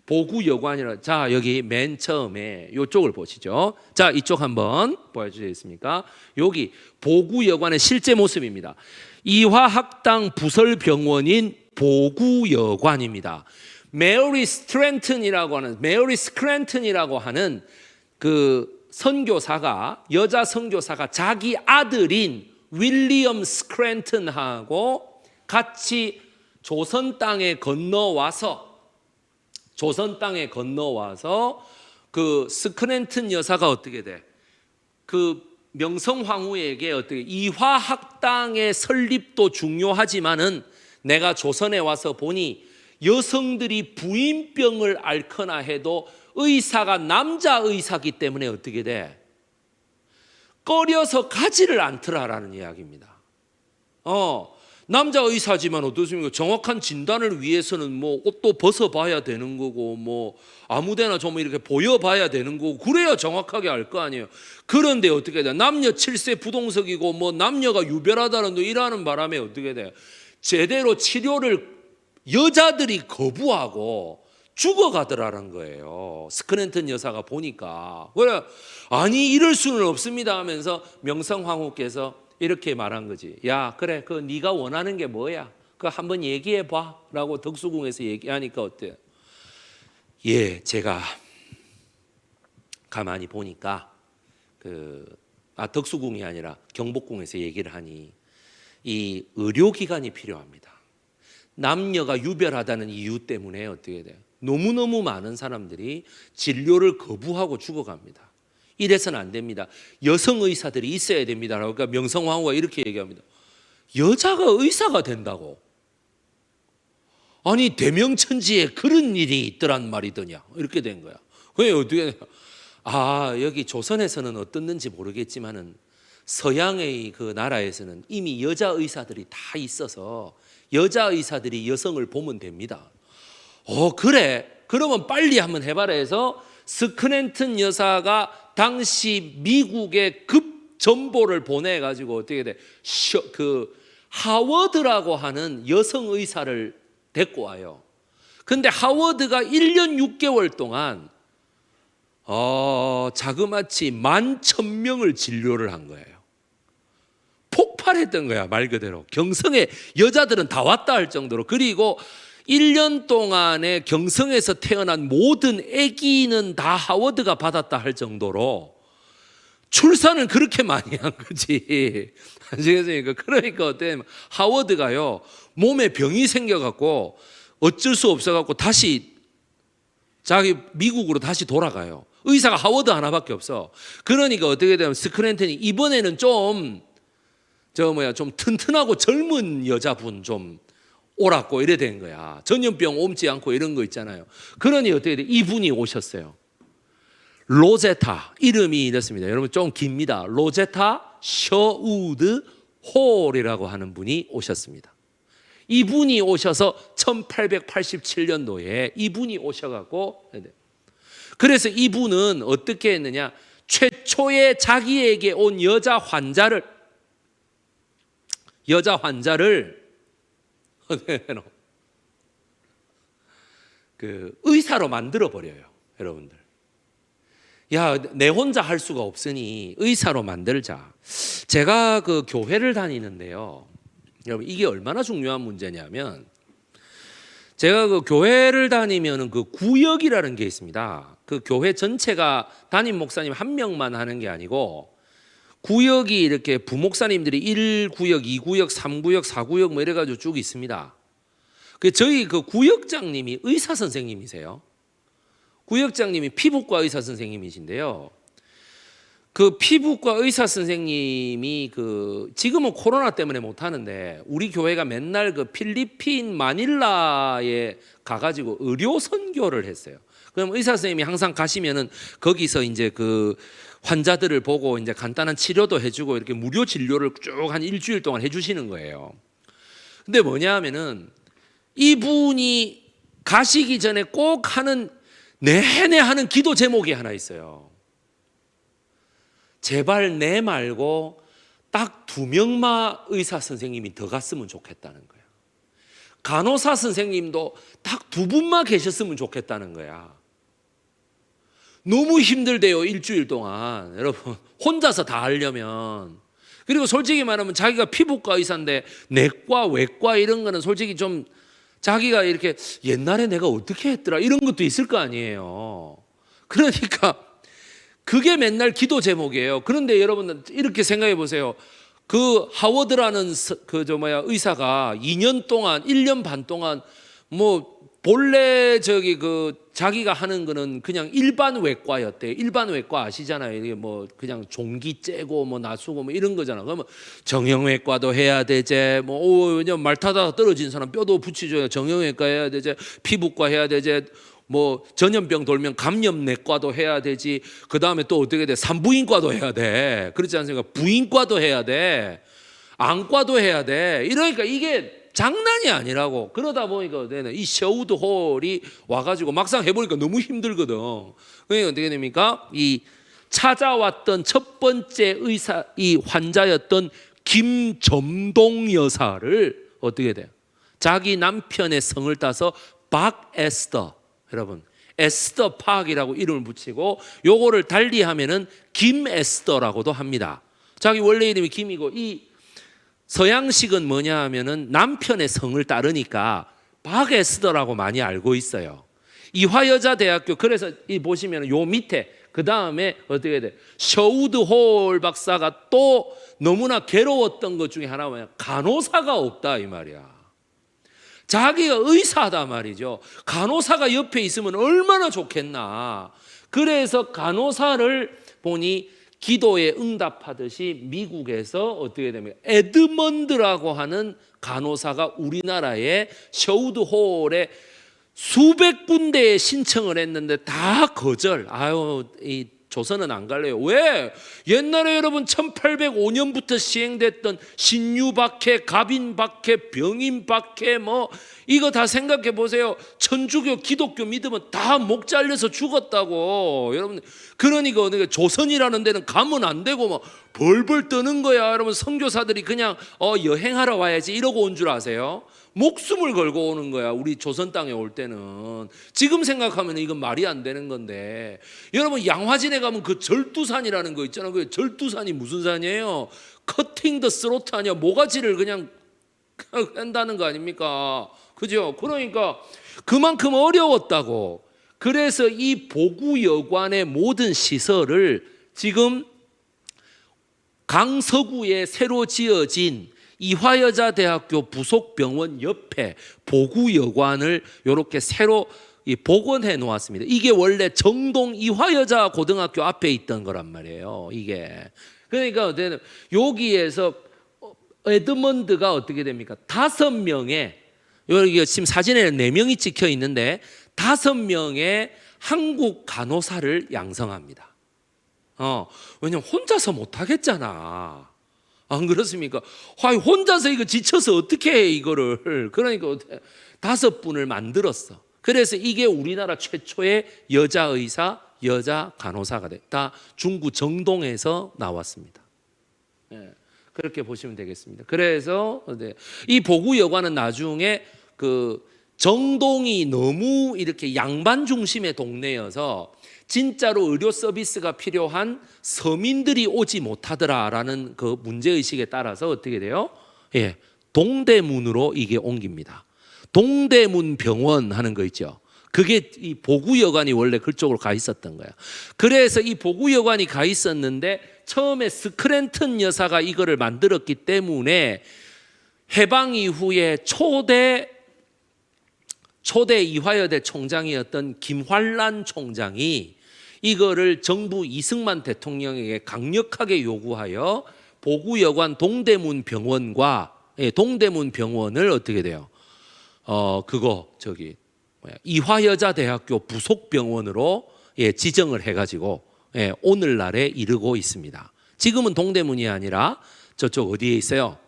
보구여관이라. 자, 여기 맨 처음에 이쪽을 보시죠. 자, 이쪽 한번 보여주시겠습니까? 여기 보구여관의 실제 모습입니다. 이화학당 부설병원인 보구여관입니다. 메리 스크랜튼이라고 하는 그 여자 선교사가 자기 아들인 윌리엄 스크랜튼하고 같이 조선 땅에 건너와서 그 스크랜튼 여사가 어떻게 돼? 그 명성황후에게 어떻게 이화학당의 설립도 중요하지만은 내가 조선에 와서 보니 여성들이 부인병을 앓거나 해도 의사가 남자 의사기 때문에 어떻게 돼? 꺼려서 가지를 않더라라는 이야기입니다. 남자 의사지만 어떻습니까? 정확한 진단을 위해서는 뭐 옷도 벗어봐야 되는 거고 뭐 아무데나 좀 이렇게 보여봐야 되는 거고 그래야 정확하게 알 거 아니에요. 그런데 어떻게 돼? 남녀 7세 부동석이고 뭐 남녀가 유별하다는 이라는 바람에 어떻게 돼? 제대로 치료를 여자들이 거부하고 죽어가더라는 거예요. 스크랜튼 여사가 보니까. 그래, 아니 이럴 수는 없습니다 하면서 명성황후께서 이렇게 말한 거지. 야, 그래, 그 네가 원하는 게 뭐야? 그 한번 얘기해 봐라고 덕수궁에서 얘기하니까 어때요? 예, 제가 가만히 보니까 덕수궁이 아니라 경복궁에서 얘기를 하니 이 의료기관이 필요합니다. 남녀가 유별하다는 이유 때문에 어떻게 돼요? 너무너무 많은 사람들이 진료를 거부하고 죽어갑니다. 이래서는 안 됩니다. 여성 의사들이 있어야 됩니다. 그러니까 명성황후가 이렇게 얘기합니다. 여자가 의사가 된다고? 아니 대명천지에 그런 일이 있더란 말이더냐? 이렇게 된 거야. 그게 어떻게 여기 조선에서는 어떻는지 모르겠지만은 서양의 그 나라에서는 이미 여자 의사들이 다 있어서 여자 의사들이 여성을 보면 됩니다. 그래? 그러면 빨리 한번 해봐라 해서 스크랜튼 여사가 당시 미국에 급 전보를 보내가지고 어떻게 돼? 그 하워드라고 하는 여성 의사를 데리고 와요. 근데 하워드가 1년 6개월 동안 자그마치 11,000명을 진료를 한 거예요. 폭발했던 거야, 말 그대로. 경성에 여자들은 다 왔다 할 정도로. 그리고 1년 동안에 경성에서 태어난 모든 아기는 다 하워드가 받았다 할 정도로 출산을 그렇게 많이 한 거지. 아시겠습니까? 그러니까 어때? 하워드가요, 몸에 병이 생겨갖고 어쩔 수 없어갖고 다시 자기 미국으로 다시 돌아가요. 의사가 하워드 하나밖에 없어. 그러니까 어떻게 되면 스크랜턴이 이번에는 좀 좀 튼튼하고 젊은 여자분 좀 오라고 이래 된 거야. 전염병 옮지 않고 이런 거 있잖아요. 그러니 어떻게 돼? 이분이 오셨어요. 로제타, 이름이 이렇습니다. 여러분 좀 깁니다. 로제타 셔우드 홀이라고 하는 분이 오셨습니다. 이분이 오셔서 1887년도에 이분이 오셔갖고, 그래서 이분은 어떻게 했느냐, 최초의 자기에게 온 여자 환자를 그 의사로 만들어 버려요. 여러분들, 야, 내 혼자 할 수가 없으니 의사로 만들자. 제가 그 교회를 다니는데요, 여러분 이게 얼마나 중요한 문제냐면, 제가 그 교회를 다니면은 그 구역이라는 게 있습니다. 그 교회 전체가 담임 목사님 한 명만 하는 게 아니고, 구역이 이렇게 부목사님들이 1구역, 2구역, 3구역, 4구역 뭐 이래가지고 쭉 있습니다. 그 저희 그 구역장님이 의사 선생님이세요. 구역장님이 피부과 의사 선생님이신데요. 그 피부과 의사 선생님이 그 지금은 코로나 때문에 못 하는데, 우리 교회가 맨날 그 필리핀 마닐라에 가가지고 의료 선교를 했어요. 그럼 의사 선생님이 항상 가시면은 거기서 이제 그 환자들을 보고 이제 간단한 치료도 해주고 이렇게 무료 진료를 쭉 한 일주일 동안 해주시는 거예요. 근데 뭐냐 하면은 이분이 가시기 전에 꼭 하는, 내내 하는 기도 제목이 하나 있어요. 제발 내 말고 딱 2명만 의사 선생님이 더 갔으면 좋겠다는 거야. 간호사 선생님도 딱 2분만 계셨으면 좋겠다는 거야. 너무 힘들대요, 일주일 동안. 여러분, 혼자서 다 하려면. 그리고 솔직히 말하면 자기가 피부과 의사인데 내과, 외과 이런 거는 솔직히 좀 자기가 이렇게 옛날에 내가 어떻게 했더라 이런 것도 있을 거 아니에요. 그러니까 그게 맨날 기도 제목이에요. 그런데 여러분 이렇게 생각해 보세요. 그 하워드라는 의사가 2년 동안, 1년 반 동안 뭐 본래 자기가 하는 거는 그냥 일반 외과였대. 일반 외과 아시잖아요. 이게 뭐 그냥 종기 째고 뭐 나수고 뭐 이런 거잖아. 그러면 정형외과도 해야 되지. 왜냐면 말 타다가 떨어진 사람 뼈도 붙이줘야 정형외과 해야 되지. 피부과 해야 되지. 뭐 전염병 돌면 감염내과도 해야 되지. 그 다음에 또 어떻게 돼? 산부인과도 해야 돼. 그렇지 않습니까? 부인과도 해야 돼. 안과도 해야 돼. 이러니까 이게 장난이 아니라고. 그러다 보니까 이 셔우드 홀이 와가지고 막상 해보니까 너무 힘들거든. 그러니까 어떻게 됩니까? 이 찾아왔던 첫 번째 의사, 이 환자였던 김점동 여사를 어떻게 돼요? 자기 남편의 성을 따서 박에스더, 여러분 에스더 박이라고 이름을 붙이고 요거를 달리하면은 김에스더라고도 합니다. 자기 원래 이름이 김이고, 이 서양식은 뭐냐 하면은 남편의 성을 따르니까 박에스더라고 많이 알고 있어요. 이화여자대학교, 그래서 이 보시면 요 밑에 그 다음에 어떻게 돼? 셔우드 홀 박사가 또 너무나 괴로웠던 것 중에 하나가 뭐냐? 간호사가 없다 이 말이야. 자기가 의사다 말이죠. 간호사가 옆에 있으면 얼마나 좋겠나. 그래서 간호사를 보니 기도에 응답하듯이 미국에서 어떻게 됩니까? 에드먼드라고 하는 간호사가 우리나라의 셔우드 홀에 수백 군데에 신청을 했는데 다 거절. 이 조선은 안 갈래요. 왜? 옛날에 여러분 1805년부터 시행됐던 신유박해, 갑인박해, 병인박해 뭐 이거 다 생각해 보세요. 천주교, 기독교 믿으면 다 목 잘려서 죽었다고. 여러분, 그러니까 조선이라는 데는 가면 안 되고 뭐 벌벌 떠는 거야. 여러분, 선교사들이 그냥 여행하러 와야지 이러고 온 줄 아세요? 목숨을 걸고 오는 거야. 우리 조선 땅에 올 때는. 지금 생각하면 이건 말이 안 되는 건데, 여러분 양화진에 가면 그 절두산이라는 거 있잖아요. 그 절두산이 무슨 산이에요? 커팅 더 스로트 아니야. 모가지를 그냥 한다는 거 아닙니까? 그죠? 그러니까 그만큼 어려웠다고. 그래서 이 보구여관의 모든 시설을 지금 강서구에 새로 지어진 이화여자대학교 부속병원 옆에 보구여관을 이렇게 새로 복원해 놓았습니다. 이게 원래 정동 이화여자고등학교 앞에 있던 거란 말이에요. 이게 그러니까 여기에서 에드먼드가 어떻게 됩니까? 5명의, 여기 지금 사진에는 4명이 찍혀 있는데 5명의 한국 간호사를 양성합니다. 왜냐면 혼자서 못 하겠잖아. 안 그렇습니까? 혼자서 이거 지쳐서 어떻게 해 이거를. 그러니까 5분을 만들었어. 그래서 이게 우리나라 최초의 여자 의사, 여자 간호사가 됐다. 중구 정동에서 나왔습니다. 그렇게 보시면 되겠습니다. 그래서 이 보구여관은 나중에 그 정동이 너무 이렇게 양반 중심의 동네여서 진짜로 의료 서비스가 필요한 서민들이 오지 못하더라라는 그 문제의식에 따라서 어떻게 돼요? 동대문으로 이게 옮깁니다. 동대문 병원 하는 거 있죠. 그게 이 보구여관이 원래 그쪽으로 가 있었던 거야. 그래서 이 보구여관이 가 있었는데 처음에 스크랜튼 여사가 이거를 만들었기 때문에 해방 이후에 초대 이화여대 총장이었던 김환란 총장이 이거를 정부 이승만 대통령에게 강력하게 요구하여 보구여관 동대문 병원을 어떻게 돼요? 이화여자대학교 부속병원으로 지정을 해가지고 오늘날에 이르고 있습니다. 지금은 동대문이 아니라 저쪽 어디에 있어요?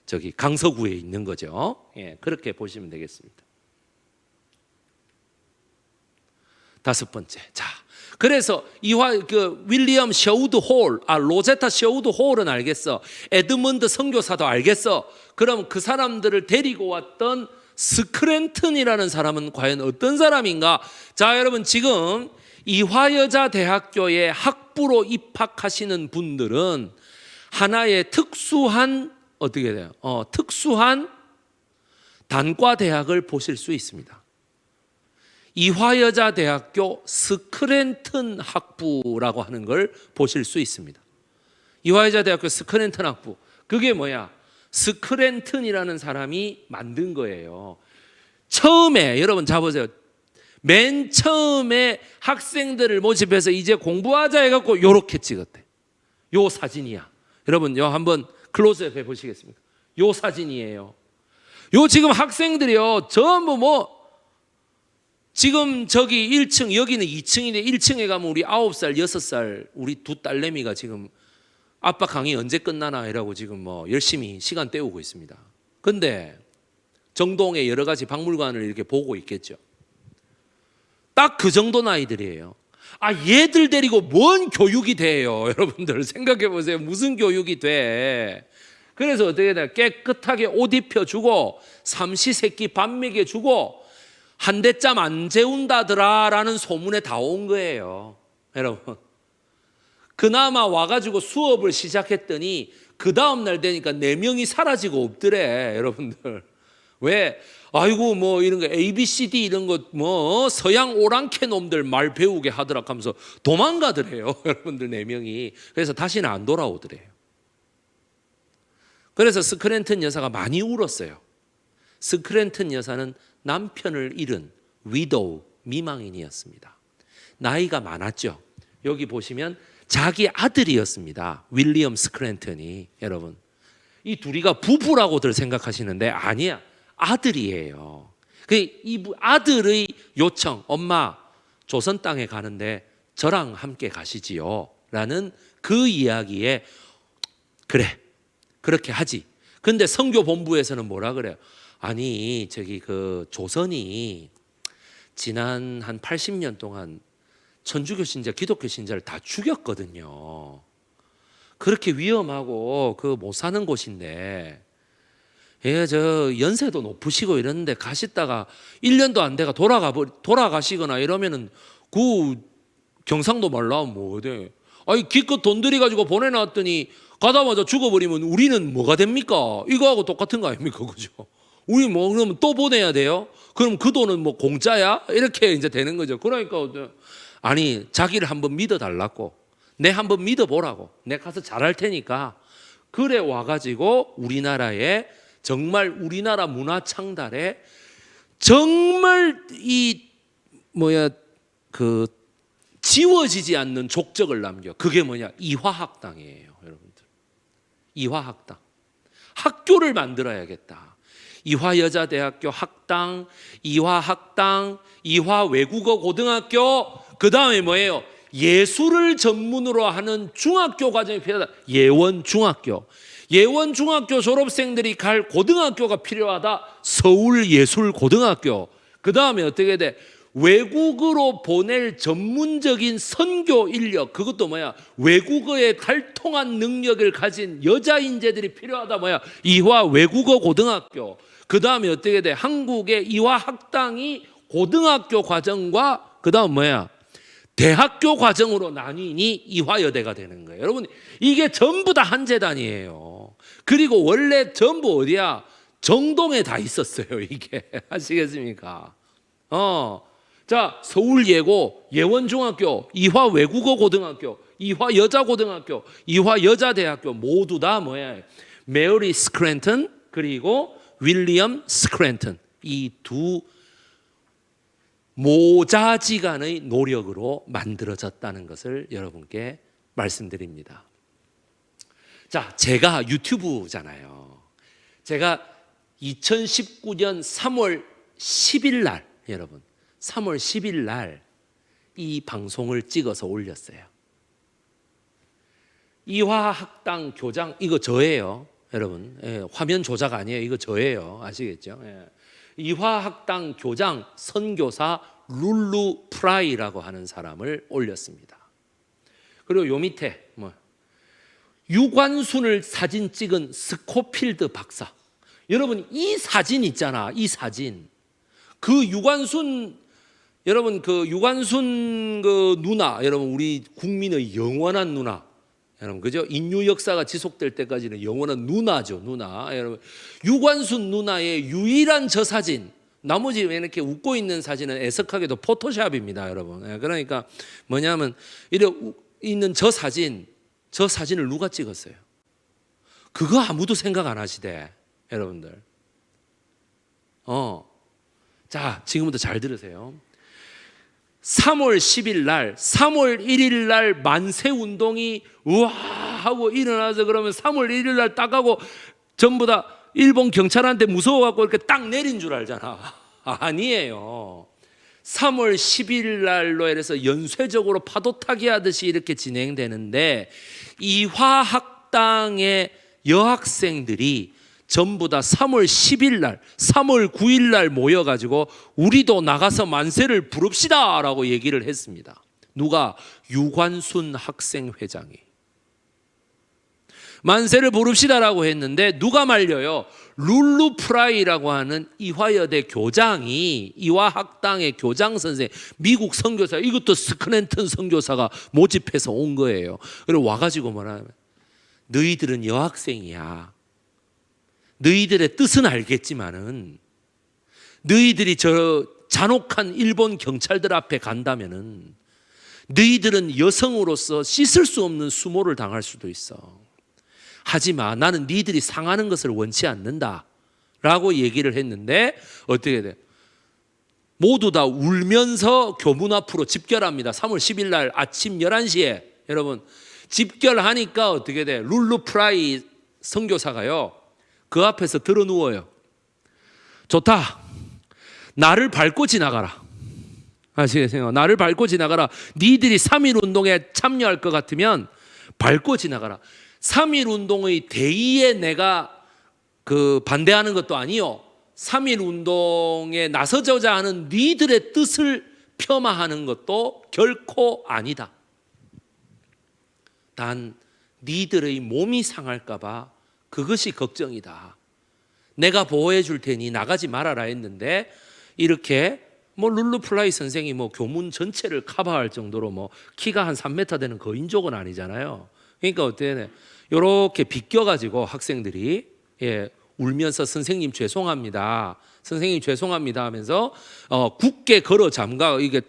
저기 강서구에 있는 거죠. 그렇게 보시면 되겠습니다. 5번째. 자, 그래서 윌리엄 셔우드 홀, 로제타 셔우드 홀은 알겠어. 에드먼드 선교사도 알겠어. 그럼 그 사람들을 데리고 왔던 스크랜튼이라는 사람은 과연 어떤 사람인가? 자, 여러분 지금 이화여자대학교에 학부로 입학하시는 분들은 하나의 특수한 어떻게 돼요? 특수한 단과대학을 보실 수 있습니다. 이화여자대학교 스크랜튼 학부라고 하는 걸 보실 수 있습니다. 이화여자대학교 스크랜튼 학부. 그게 뭐야? 스크랜튼이라는 사람이 만든 거예요. 처음에 여러분 잡으세요. 맨 처음에 학생들을 모집해서 이제 공부하자 해갖고 요렇게 찍었대. 요 사진이야. 여러분 요 한번 클로즈업 해보시겠습니까? 요 사진이에요. 요 지금 학생들이요 전부 지금 저기 1층 여기는 2층인데 1층에 가면 우리 9살 6살 우리 2 딸내미가 지금 아빠 강의 언제 끝나나 이라고 지금 열심히 시간 때우고 있습니다. 근데 정동에 여러 가지 박물관을 이렇게 보고 있겠죠. 딱 그 정도 나이들이에요. 얘들 데리고 뭔 교육이 돼요? 여러분들 생각해 보세요. 무슨 교육이 돼? 그래서 어떻게 돼? 깨끗하게 옷 입혀주고 삼시세끼 밥 먹여주고 한 대짬 안 재운다더라라는 소문에 다 온 거예요. 여러분 그나마 와가지고 수업을 시작했더니 그 다음날 되니까 4명이 사라지고 없더래. 여러분들 왜? 아이고 이런 거 ABCD 이런 거 서양 오랑캐 놈들 말 배우게 하더라 하면서 도망가더래요. 여러분들 4명이. 그래서 다시는 안 돌아오더래요. 그래서 스크랜튼 여사가 많이 울었어요. 스크랜튼 여사는 남편을 잃은 위도우 미망인이었습니다. 나이가 많았죠. 여기 보시면 자기 아들이었습니다. 윌리엄 스크랜턴이. 여러분 이 둘이가 부부라고들 생각하시는데 아니야. 아들이에요. 이 아들의 요청, 엄마 조선 땅에 가는데 저랑 함께 가시지요 라는 그 이야기에 그래 그렇게 하지. 근데 선교본부에서는 뭐라 그래요? 아니 저기 그 조선이 지난 한 80년 동안 천주교 신자, 기독교 신자를 다 죽였거든요. 그렇게 위험하고 못 사는 곳인데 저 연세도 높으시고 이러는데 가시다가 1년도 안 돼가 돌아가시거나 이러면은 그 경상도 말로 하면 뭐 돼? 기껏 돈 들여가지고 보내놨더니 가다마자 죽어버리면 우리는 뭐가 됩니까? 이거하고 똑같은 거 아닙니까? 그죠? 우리 그러면 또 보내야 돼요? 그럼 그 돈은 공짜야? 이렇게 이제 되는 거죠. 그러니까 아니 자기를 한번 믿어달라고, 내 한번 믿어보라고, 내 가서 잘할 테니까. 그래 와가지고 우리나라에 정말 우리나라 문화 창달에 정말 지워지지 않는 족적을 남겨. 그게 뭐냐? 이화학당이에요, 여러분들. 이화학당. 학교를 만들어야겠다. 이화여자대학교 학당, 이화학당, 이화외국어 고등학교, 그 다음에 뭐예요? 예술을 전문으로 하는 중학교 과정이 필요하다. 예원중학교. 예원중학교 졸업생들이 갈 고등학교가 필요하다. 서울예술고등학교. 그 다음에 어떻게 돼? 외국으로 보낼 전문적인 선교 인력, 그것도 뭐야? 외국어에 달통한 능력을 가진 여자 인재들이 필요하다. 뭐야? 이화 외국어 고등학교. 그 다음에 어떻게 돼? 한국의 이화 학당이 고등학교 과정과 그 다음 뭐야? 대학교 과정으로 나뉘니 이화여대가 되는 거예요. 여러분, 이게 전부 다 한 재단이에요. 그리고 원래 전부 어디야? 정동에 다 있었어요. 이게 아시겠습니까? 자, 서울예고, 예원중학교, 이화외국어고등학교, 이화여자고등학교, 이화여자대학교 모두 다 뭐야? 메리 스크랜턴 그리고 윌리엄 스크랜턴, 이 두 모자지간의 노력으로 만들어졌다는 것을 여러분께 말씀드립니다. 자, 제가 유튜브잖아요. 제가 2019년 3월 10일 날, 여러분 3월 10일 날 이 방송을 찍어서 올렸어요. 이화학당 교장, 이거 저예요. 여러분, 화면 조작 아니에요. 이거 저예요. 아시겠죠? 이화학당 교장 선교사 룰루 프라이라고 하는 사람을 올렸습니다. 그리고 요 밑에 유관순을 사진 찍은 스코필드 박사. 여러분, 이 사진 있잖아. 이 사진. 그 유관순, 여러분, 그 유관순 그 누나, 여러분, 우리 국민의 영원한 누나. 여러분, 그죠? 인류 역사가 지속될 때까지는 영원한 누나죠, 누나. 여러분, 유관순 누나의 유일한 저 사진, 나머지 이렇게 웃고 있는 사진은 애석하게도 포토샵입니다, 여러분. 그러니까 뭐냐면, 이렇게 있는 저 사진을 누가 찍었어요? 그거 아무도 생각 안 하시대, 여러분들. 자, 지금부터 잘 들으세요. 3월 10일 날, 3월 1일 날 만세 운동이 우와 하고 일어나서 그러면 3월 1일 날 딱 하고 전부 다 일본 경찰한테 무서워갖고 이렇게 딱 내린 줄 알잖아. 아니에요. 3월 10일 날로 해서 연쇄적으로 파도 타기 하듯이 이렇게 진행되는데, 이화학당의 여학생들이 전부 다 3월 10일 날, 3월 9일 날 모여가지고 우리도 나가서 만세를 부릅시다 라고 얘기를 했습니다. 누가? 유관순 학생회장이. 만세를 부릅시다라고 했는데 누가 말려요? 룰루 프라이라고 하는 이화여대 교장이, 이화학당의 교장 선생, 미국 선교사, 이것도 스크랜턴 선교사가 모집해서 온 거예요. 그리고 와가지고 뭐라면, 너희들은 여학생이야. 너희들의 뜻은 알겠지만은 너희들이 저 잔혹한 일본 경찰들 앞에 간다면은 너희들은 여성으로서 씻을 수 없는 수모를 당할 수도 있어. 하지마, 나는 너희들이 상하는 것을 원치 않는다 라고 얘기를 했는데 어떻게 돼? 모두 다 울면서 교문 앞으로 집결합니다. 3월 10일 날 아침 11시에 여러분 집결하니까 어떻게 돼? 룰루 프라이 선교사가요, 그 앞에서 들어 누워요. 좋다. 나를 밟고 지나가라. 아시겠어요? 나를 밟고 지나가라. 니들이 3.1 운동에 참여할 것 같으면 밟고 지나가라. 3.1 운동의 대의에 내가 반대하는 것도 아니요. 3.1 운동에 나서자자 하는 니들의 뜻을 폄하하는 것도 결코 아니다. 단 니들의 몸이 상할까 봐 그것이 걱정이다. 내가 보호해 줄 테니 나가지 말아라 했는데, 이렇게 룰루 플라이 선생이 교문 전체를 커버할 정도로 키가 한 3m 되는 거인족은 아니잖아요. 그러니까 어때요? 이렇게 비껴가지고 학생들이 울면서 선생님 죄송합니다. 선생님 죄송합니다 하면서 굳게 걸어 잠가, 이게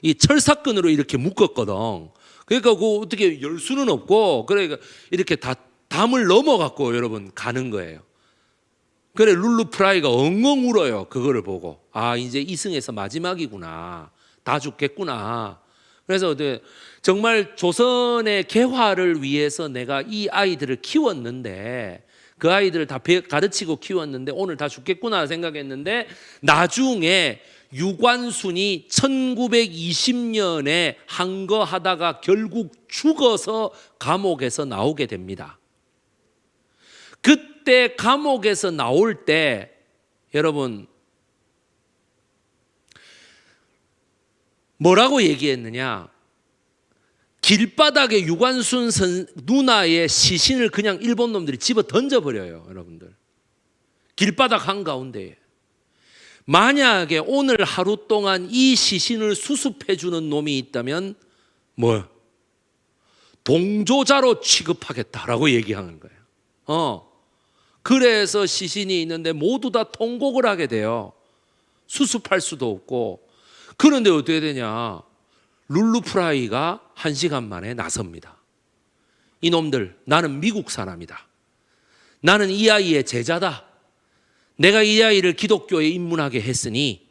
이 철사끈으로 이렇게 묶었거든. 그러니까 어떻게 열 수는 없고, 그러니까 이렇게 다 담을 넘어갖고 여러분 가는 거예요. 그래, 룰루 프라이가 엉엉 울어요. 그거를 보고, 아, 이제 이승에서 마지막이구나, 다 죽겠구나. 그래서 정말 조선의 개화를 위해서 내가 이 아이들을 키웠는데, 그 아이들을 다 가르치고 키웠는데 오늘 다 죽겠구나 생각했는데, 나중에 유관순이 1920년에 한 거 하다가 결국 죽어서 감옥에서 나오게 됩니다. 그때 감옥에서 나올 때 여러분 뭐라고 얘기했느냐? 길바닥에 유관순 누나의 시신을 그냥 일본 놈들이 집어 던져버려요. 여러분들, 길바닥 한가운데에. 만약에 오늘 하루 동안 이 시신을 수습해 주는 놈이 있다면 뭐 동조자로 취급하겠다라고 얘기하는 거예요. 그래서 시신이 있는데 모두 다 통곡을 하게 돼요. 수습할 수도 없고. 그런데 어떻게 되냐? 룰루프라이가 1시간 만에 나섭니다. 이놈들, 나는 미국 사람이다. 나는 이 아이의 제자다. 내가 이 아이를 기독교에 입문하게 했으니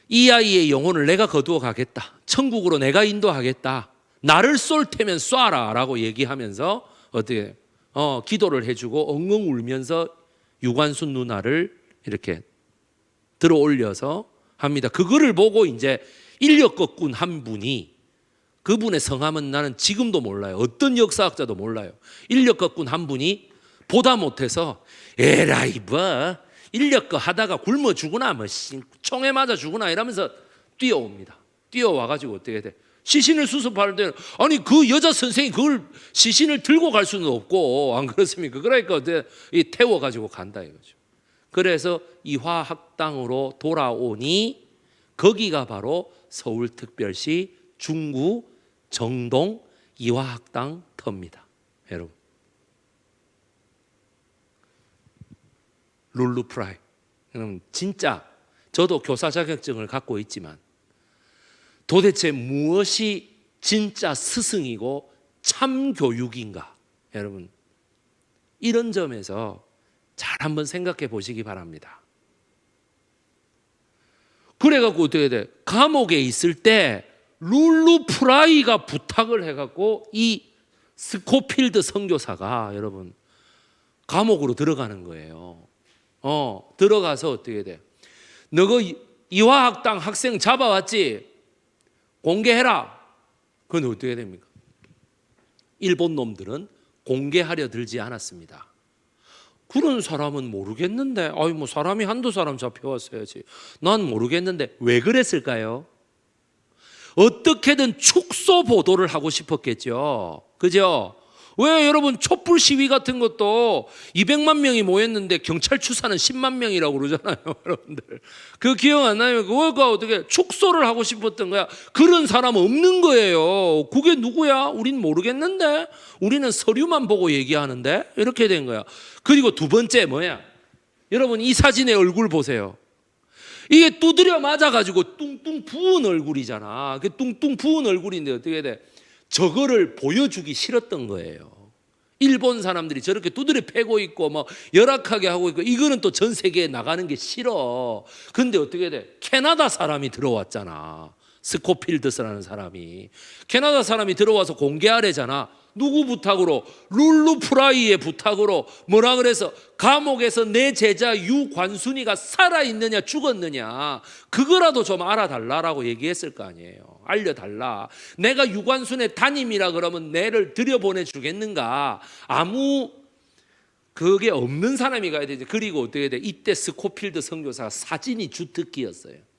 이 아이의 영혼을 내가 거두어 가겠다. 천국으로 내가 인도하겠다. 나를 쏠 테면 쏴라 라고 얘기하면서 어떻게 기도를 해주고 엉엉 울면서 유관순 누나를 이렇게 들어 올려서 합니다. 그거를 보고 이제 인력거꾼 한 분이, 그분의 성함은 나는 지금도 몰라요. 어떤 역사학자도 몰라요. 인력거꾼 한 분이 보다 못해서 에라이 뭐 인력거 하다가 굶어 죽으나 뭐 총에 맞아 죽으나 이러면서 뛰어옵니다. 뛰어와가지고 어떻게 돼? 시신을 수습할 때는 아니 그 여자 선생이 그걸 시신을 들고 갈 수는 없고, 안 그렇습니까? 그러니까 태워가지고 간다 이거죠. 그래서 이화학당으로 돌아오니 거기가 바로 서울특별시 중구 정동 이화학당 터입니다. 여러분, 룰루프라이. 그럼 진짜 저도 교사 자격증을 갖고 있지만 도대체 무엇이 진짜 스승이고 참 교육인가? 여러분, 이런 점에서 잘 한번 생각해 보시기 바랍니다. 그래갖고 어떻게 돼? 감옥에 있을 때 룰루프라이가 부탁을 해갖고 이 스코필드 선교사가 여러분 감옥으로 들어가는 거예요. 들어가서 어떻게 돼? 너가 이화학당 학생 잡아왔지? 공개해라. 그건 어떻게 됩니까? 일본 놈들은 공개하려 들지 않았습니다. 그런 사람은 모르겠는데, 뭐 사람이 한두 사람 잡혀왔어야지. 난 모르겠는데 왜 그랬을까요? 어떻게든 축소 보도를 하고 싶었겠죠. 그죠? 왜 여러분 촛불 시위 같은 것도 200만 명이 모였는데 경찰 추사는 10만 명이라고 그러잖아요. 여러분들 그 기억 안 나요? 그거가 어떻게 축소를 하고 싶었던 거야. 그런 사람 없는 거예요. 그게 누구야? 우린 모르겠는데, 우리는 서류만 보고 얘기하는데, 이렇게 된 거야. 그리고 두 번째 뭐야? 여러분 이 사진의 얼굴 보세요. 이게 두드려 맞아가지고 뚱뚱 부은 얼굴이잖아. 그 뚱뚱 부은 얼굴인데 어떻게 돼? 저거를 보여주기 싫었던 거예요. 일본 사람들이 저렇게 두드려 패고 있고 뭐 열악하게 하고 있고, 이거는 또 전 세계에 나가는 게 싫어. 근데 어떻게 돼? 캐나다 사람이 들어왔잖아. 스코필드스라는 사람이. 캐나다 사람이 들어와서 공개하래잖아. 누구 부탁으로? 룰루프라이의 부탁으로. 뭐라 그래서? 감옥에서 내 제자 유관순이가 살아있느냐 죽었느냐 그거라도 좀 알아달라라고 얘기했을 거 아니에요. 알려달라. 내가 유관순의 담임이라 그러면 내를 들여보내주겠는가? 아무 그게 없는 사람이 가야 되지. 그리고 어떻게 돼? 이때 스코필드 선교사가 사진이 주특기였어요.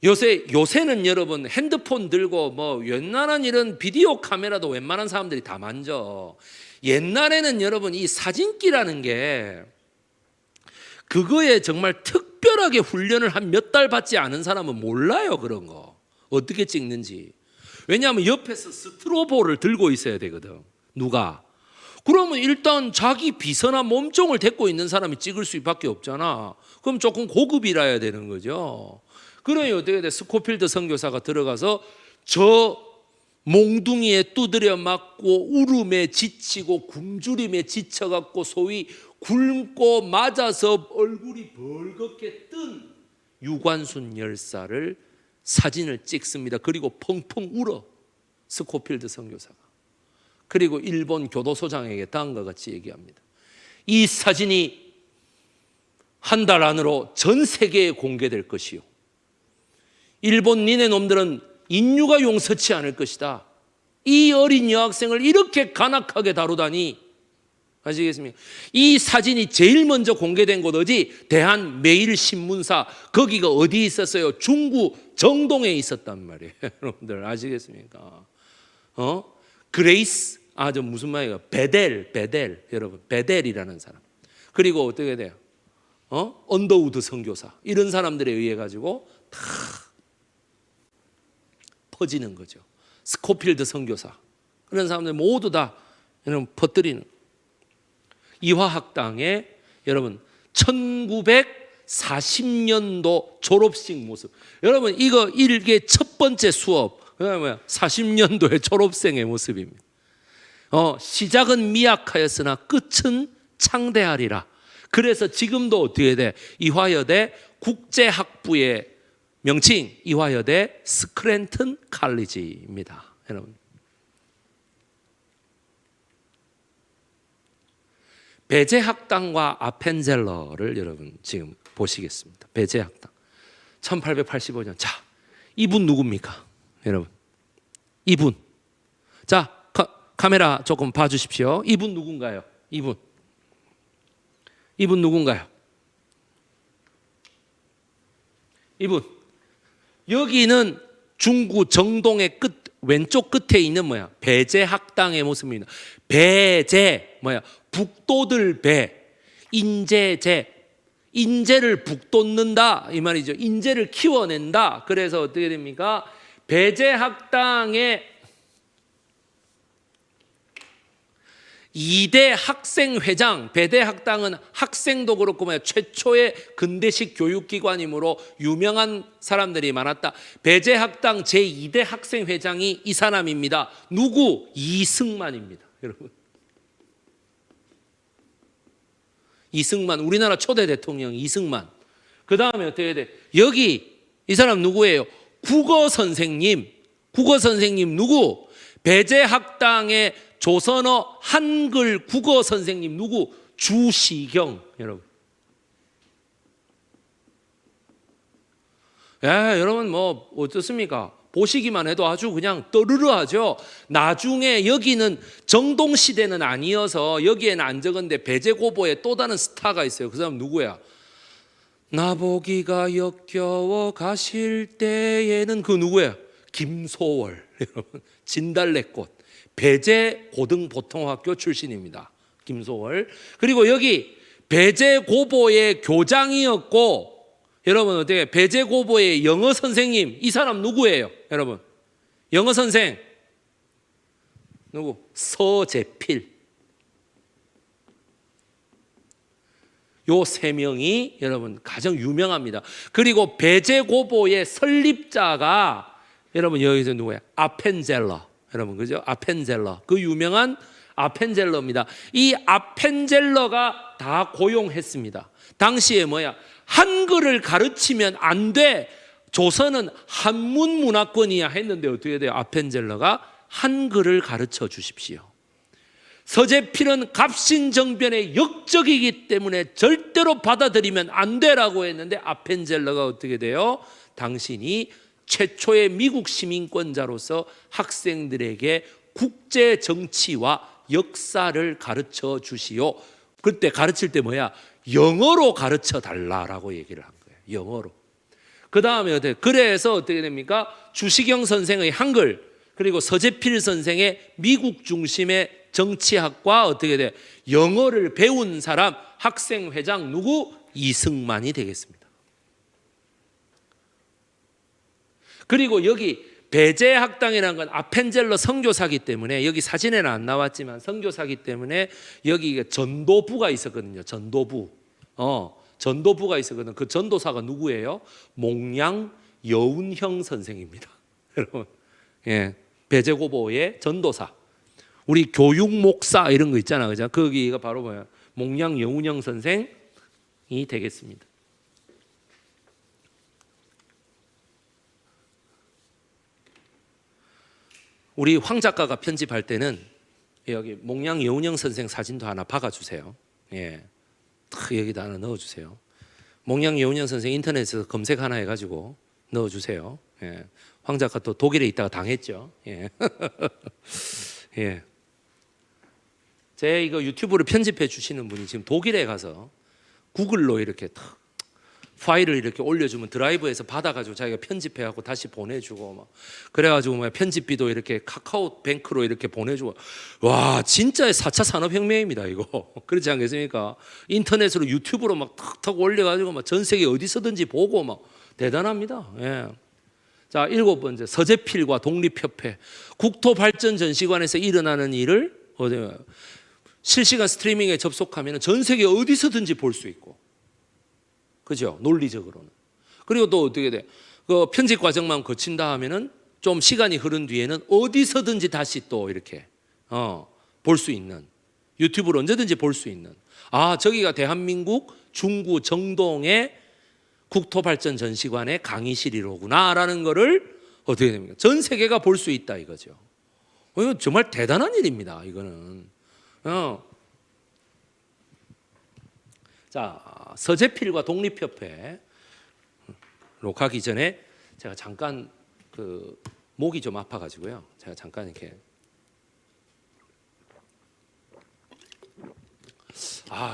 요새는 여러분 핸드폰 들고 뭐 웬만한 이런 비디오 카메라도 웬만한 사람들이 다 만져. 옛날에는 여러분 이 사진기라는 게 그거에 정말 특별하게 훈련을 한 몇 달 받지 않은 사람은 몰라요. 그런 거 어떻게 찍는지. 왜냐하면 옆에서 스트로보를 들고 있어야 되거든. 누가? 그러면 일단 자기 비서나 몸종을 데리고 있는 사람이 찍을 수밖에 없잖아. 그럼 조금 고급이라야 되는 거죠. 그러니 어떻게 돼? 스코필드 선교사가 들어가서 저 몽둥이에 두드려 맞고 울음에 지치고 굶주림에 지쳐갖고 소위 굶고 맞아서 얼굴이 벌겋게 뜬 유관순 열사를 사진을 찍습니다. 그리고 펑펑 울어, 스코필드 선교사가. 그리고 일본 교도소장에게 다음과 같이 얘기합니다. 이 사진이 한 달 안으로 전 세계에 공개될 것이요, 일본 니네 놈들은 인류가 용서치 않을 것이다. 이 어린 여학생을 이렇게 간악하게 다루다니. 아시겠습니까? 이 사진이 제일 먼저 공개된 곳 어디? 대한매일신문사. 거기가 어디 있었어요? 중국 정동에 있었단 말이에요. 여러분들 아시겠습니까? 그레이스, 저 무슨 말이에요? 베델, 여러분, 베델이라는 사람. 그리고 어떻게 돼요? 언더우드 선교사, 이런 사람들에 의해 가지고 다 퍼지는 거죠. 스코필드 선교사, 그런 사람들 모두 다 여러분 퍼뜨리는. 이화학당에 여러분 1940년도 졸업식 모습. 여러분 이거 일개 첫 번째 수업. 뭐야? 40년도의 졸업생의 모습입니다. 시작은 미약하였으나 끝은 창대하리라. 그래서 지금도 어떻게 돼? 이화여대 국제학부의 명칭 이화여대 스크랜튼 칼리지입니다. 여러분, 베제학당과 아펜젤러를 여러분 지금 보시겠습니다. 베제학당 1885년. 자, 이분 누굽니까? 여러분, 이분. 자, 카메라 조금 봐주십시오. 이분 누군가요? 이분 누군가요? 이분. 여기는 중구 정동의 끝 왼쪽 끝에 있는 뭐야? 배제학당의 모습입니다. 배제 뭐야? 북돋을 배, 인제제, 인재를 북돋는다 이 말이죠. 인재를 키워낸다. 그래서 어떻게 됩니까? 배제학당의 2대 학생회장, 배대학당은 학생도 그렇고 뭐야, 최초의 근대식 교육기관이므로 유명한 사람들이 많았다. 배제학당 제2대 학생회장이 이 사람입니다. 누구? 이승만입니다. 여러분, 이승만, 우리나라 초대 대통령 이승만. 그 다음에 어떻게 돼? 여기 이 사람 누구예요? 국어 선생님 누구? 배제학당의 조선어 한글 국어 선생님 누구? 주시경. 여러분, 여러분 뭐 어떻습니까? 보시기만 해도 아주 그냥 떠르르하죠. 나중에 여기는 정동시대는 아니어서 여기에는 안 적은데 배제고보에 또 다른 스타가 있어요. 그 사람 누구야? 나보기가 역겨워 가실 때에는 그 누구야? 김소월. 여러분, 진달래꽃. 배제고등보통학교 출신입니다. 김소월. 그리고 여기 배제고보의 교장이었고, 여러분 어떻게 배제고보의 영어 선생님, 이 사람 누구예요? 여러분, 영어 선생 누구? 서재필. 요 세 명이 여러분 가장 유명합니다. 그리고 배제고보의 설립자가 여러분 여기서 누구예요? 아펜젤러. 여러분 그죠? 아펜젤러, 그 유명한 아펜젤러입니다. 이 아펜젤러가 다 고용했습니다. 당시에 뭐야? 한글을 가르치면 안 돼. 조선은 한문 문화권이야 했는데 어떻게 돼요? 아펜젤러가 한글을 가르쳐 주십시오. 서재필은 갑신정변의 역적이기 때문에 절대로 받아들이면 안 되라고 했는데 아펜젤러가 어떻게 돼요? 당신이 최초의 미국 시민권자로서 학생들에게 국제 정치와 역사를 가르쳐 주시오. 그때 가르칠 때 뭐야? 영어로 가르쳐 달라라고 얘기를 한 거예요. 영어로. 그 다음에 어떻게? 그래서 어떻게 됩니까? 주시경 선생의 한글, 그리고 서재필 선생의 미국 중심의 정치학과 어떻게 돼? 영어를 배운 사람, 학생회장 누구? 이승만이 되겠습니다. 그리고 여기 배제학당이라는 건 아펜젤러 선교사기 때문에, 여기 사진에는 안 나왔지만 선교사기 때문에 여기 전도부가 있었거든요. 전도부가 있었거든요. 그 전도사가 누구예요? 몽양 여운형 선생입니다. 여러분, 배제고보의 전도사. 우리 교육 목사 이런 거 있잖아, 그죠? 거기가 바로 뭐야? 몽양 여운형 선생이 되겠습니다. 우리 황 작가가 편집할 때는 여기 몽양 여운형 선생 사진도 하나 박아주세요. 예, 탁 여기다 하나 넣어주세요. 몽양 여운형 선생 인터넷에서 검색 하나 해가지고 넣어주세요. 예, 황 작가 또 독일에 있다가 당했죠. 예, 예. 제 이거 유튜브를 편집해 주시는 분이 지금 독일에 가서 구글로 이렇게 탁 파일을 이렇게 올려주면 드라이브에서 받아가지고 자기가 편집해갖고 다시 보내주고 막 그래가지고 막 편집비도 이렇게 카카오뱅크로 이렇게 보내주고 와 진짜 4차 산업혁명입니다 이거. 그렇지 않겠습니까? 인터넷으로 유튜브로 막 탁탁 올려가지고 막 전 세계 어디서든지 보고 막 대단합니다. 예. 자 7번째 서재필과 독립협회 국토발전전시관에서 일어나는 일을 실시간 스트리밍에 접속하면 전 세계 어디서든지 볼 수 있고 그죠? 논리적으로는. 그리고 또 어떻게 돼? 그 편집 과정만 거친다 하면은 좀 시간이 흐른 뒤에는 어디서든지 다시 또 이렇게 볼 수 있는 유튜브로 언제든지 볼 수 있는 아 저기가 대한민국 중구 정동의 국토발전전시관의 강의실이로구나라는 거를 어떻게 됩니까? 전 세계가 볼 수 있다 이거죠. 이거 정말 대단한 일입니다. 이거는. 자 서재필과 독립협회로 가기 전에 제가 잠깐 그 목이 좀 아파가지고요. 제가 잠깐 이렇게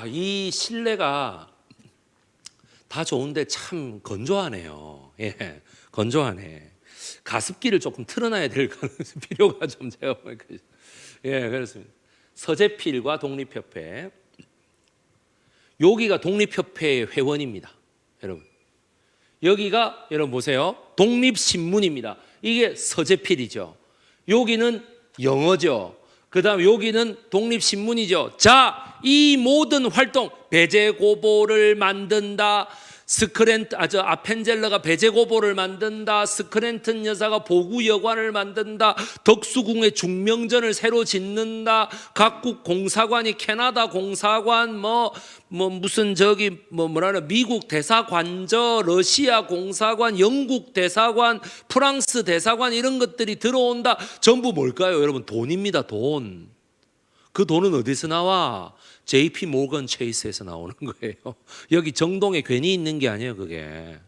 이 실내가 다 좋은데 참 건조하네요. 예, 건조하네. 가습기를 조금 틀어놔야 될 필요가 좀 제가 보니까 예 그렇습니다. 서재필과 독립협회. 여기가 독립협회의 회원입니다. 여러분 여기가 여러분 보세요. 독립신문입니다. 이게 서재필이죠. 여기는 영어죠. 그 다음 여기는 독립신문이죠. 자, 이 모든 활동 배제고보를 만든다. 아펜젤러가 배제고보를 만든다. 스크랜튼 여사가 보구여관을 만든다. 덕수궁의 중명전을 새로 짓는다. 각국 공사관이 캐나다 공사관 무슨 미국 대사관저, 러시아 공사관, 영국 대사관, 프랑스 대사관 이런 것들이 들어온다. 전부 뭘까요? 여러분 돈입니다. 돈. 그 돈은 어디서 나와? JP 모건 체이스에서 나오는 거예요. 여기 정동에 괜히 있는 게 아니에요, 그게.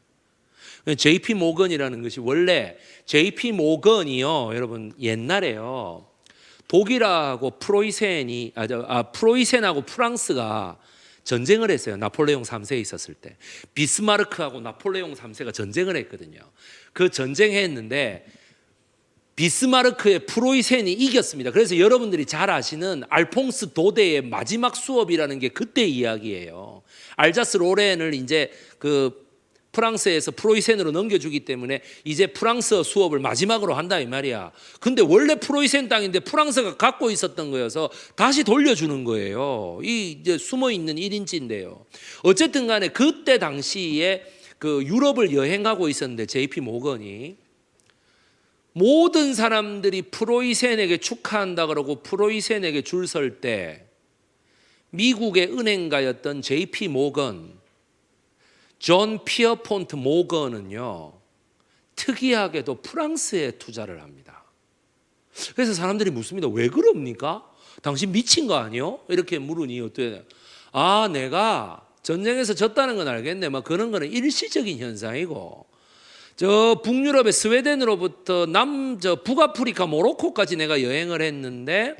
JP 모건이라는 것이 원래 JP 모건이요, 여러분 옛날에요. 독일하고 프로이센하고 프랑스가 전쟁을 했어요. 나폴레옹 3세 있었을 때. 비스마르크하고 나폴레옹 3세가 전쟁을 했거든요. 그 전쟁했는데 비스마르크의 프로이센이 이겼습니다. 그래서 여러분들이 잘 아시는 알퐁스 도데의 마지막 수업이라는 게 그때 이야기예요. 알자스 로렌을 이제 그 프랑스에서 프로이센으로 넘겨주기 때문에 이제 프랑스어 수업을 마지막으로 한다 이 말이야. 근데 원래 프로이센 땅인데 프랑스가 갖고 있었던 거여서 다시 돌려주는 거예요. 이 이제 숨어 있는 1인치인데요. 어쨌든 간에 그때 당시에 그 유럽을 여행하고 있었는데 JP 모건이 모든 사람들이 프로이센에게 축하한다 그러고 프로이센에게 줄 설 때 미국의 은행가였던 JP 모건, 존 피어폰트 모건은요 특이하게도 프랑스에 투자를 합니다. 그래서 사람들이 묻습니다. 왜 그럽니까? 당신 미친 거 아니요? 이렇게 물으니 어떻게 내가 전쟁에서 졌다는 건 알겠네. 그런 거는 일시적인 현상이고 저 북유럽의 스웨덴으로부터 북아프리카 모로코까지 내가 여행을 했는데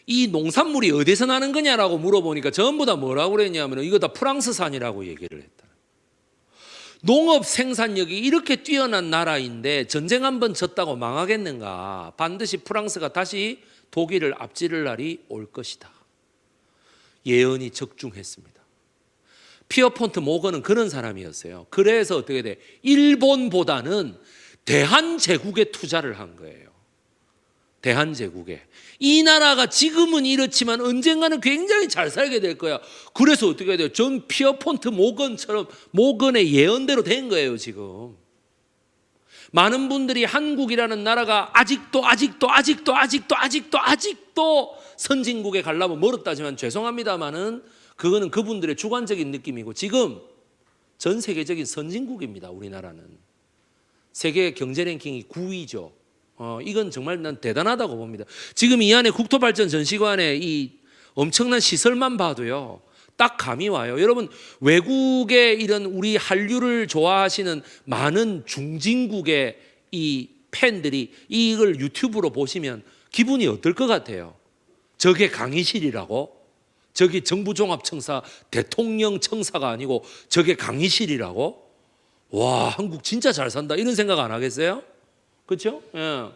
이 농산물이 어디서 나는 거냐라고 물어보니까 전부 다 뭐라고 그랬냐면 이거 다 프랑스산이라고 얘기를 했다. 농업 생산력이 이렇게 뛰어난 나라인데 전쟁 한번 졌다고 망하겠는가? 반드시 프랑스가 다시 독일을 앞지를 날이 올 것이다. 예언이 적중했습니다. 피어폰트 모건은 그런 사람이었어요. 그래서 어떻게 돼? 일본보다는 대한제국에 투자를 한 거예요. 대한제국에. 이 나라가 지금은 이렇지만 언젠가는 굉장히 잘 살게 될 거야. 그래서 어떻게 돼요? 존 피어폰트 모건처럼 모건의 예언대로 된 거예요, 지금. 많은 분들이 한국이라는 나라가 아직도 선진국에 가려면 멀었다지만 죄송합니다만은 그거는 그분들의 주관적인 느낌이고 지금 전 세계적인 선진국입니다. 우리나라는 세계 경제 랭킹이 9위죠. 이건 정말 난 대단하다고 봅니다. 지금 이 안에 국토발전 전시관에 이 엄청난 시설만 봐도요, 딱 감이 와요. 여러분, 외국의 이런 우리 한류를 좋아하시는 많은 중진국의 이 팬들이 이걸 유튜브로 보시면 기분이 어떨 것 같아요? 저게 강의실이라고? 저게 정부종합청사 대통령 청사가 아니고 저게 강의실이라고? 와, 한국 진짜 잘 산다 이런 생각 안 하겠어요? 그렇죠? 예.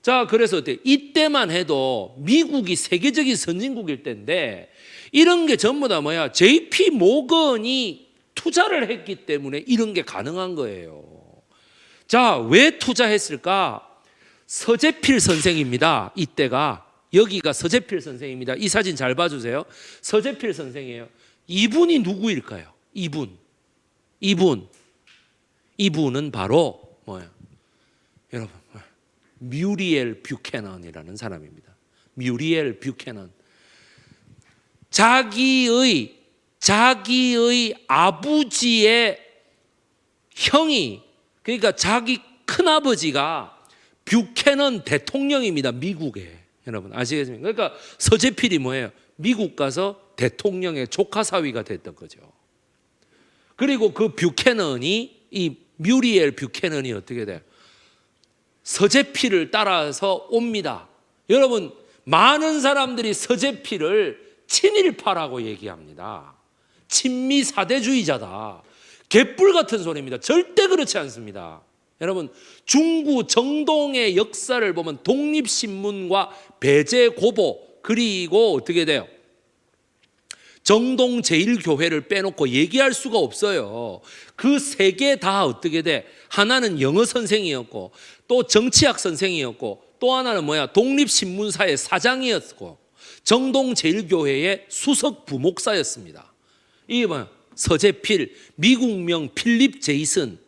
자, 그래서 어때? 이때만 해도 미국이 세계적인 선진국일 때인데 이런 게 전부 다 뭐야? JP 모건이 투자를 했기 때문에 이런 게 가능한 거예요. 자, 왜 투자했을까? 서재필 선생입니다. 이때가 여기가 서재필 선생입니다. 이 사진 잘 봐주세요. 서재필 선생이에요. 이분이 누구일까요? 이분은 바로 뭐예요? 여러분, 뮤리엘 뷰캐넌이라는 사람입니다. 뮤리엘 뷰캐넌. 자기의 아버지의 형이, 그러니까 자기 큰아버지가 뷰캐넌 대통령입니다. 미국에. 여러분 아시겠습니까? 그러니까 서재필이 뭐예요? 미국 가서 대통령의 조카 사위가 됐던 거죠. 그리고 그 뷰캐넌이, 이 뮤리엘 뷰캐넌이 어떻게 돼요? 서재필을 따라서 옵니다. 여러분, 많은 사람들이 서재필을 친일파라고 얘기합니다. 친미 사대주의자다. 개뿔 같은 소리입니다. 절대 그렇지 않습니다. 여러분, 중구 정동의 역사를 보면 독립신문과 배제고보, 그리고 어떻게 돼요? 정동제일교회를 빼놓고 얘기할 수가 없어요. 그 세 개 다 어떻게 돼? 하나는 영어 선생이었고, 또 정치학 선생이었고, 또 하나는 뭐야? 독립신문사의 사장이었고, 정동제일교회의 수석 부목사였습니다. 이게 뭐야? 서재필, 미국명 필립 제이슨,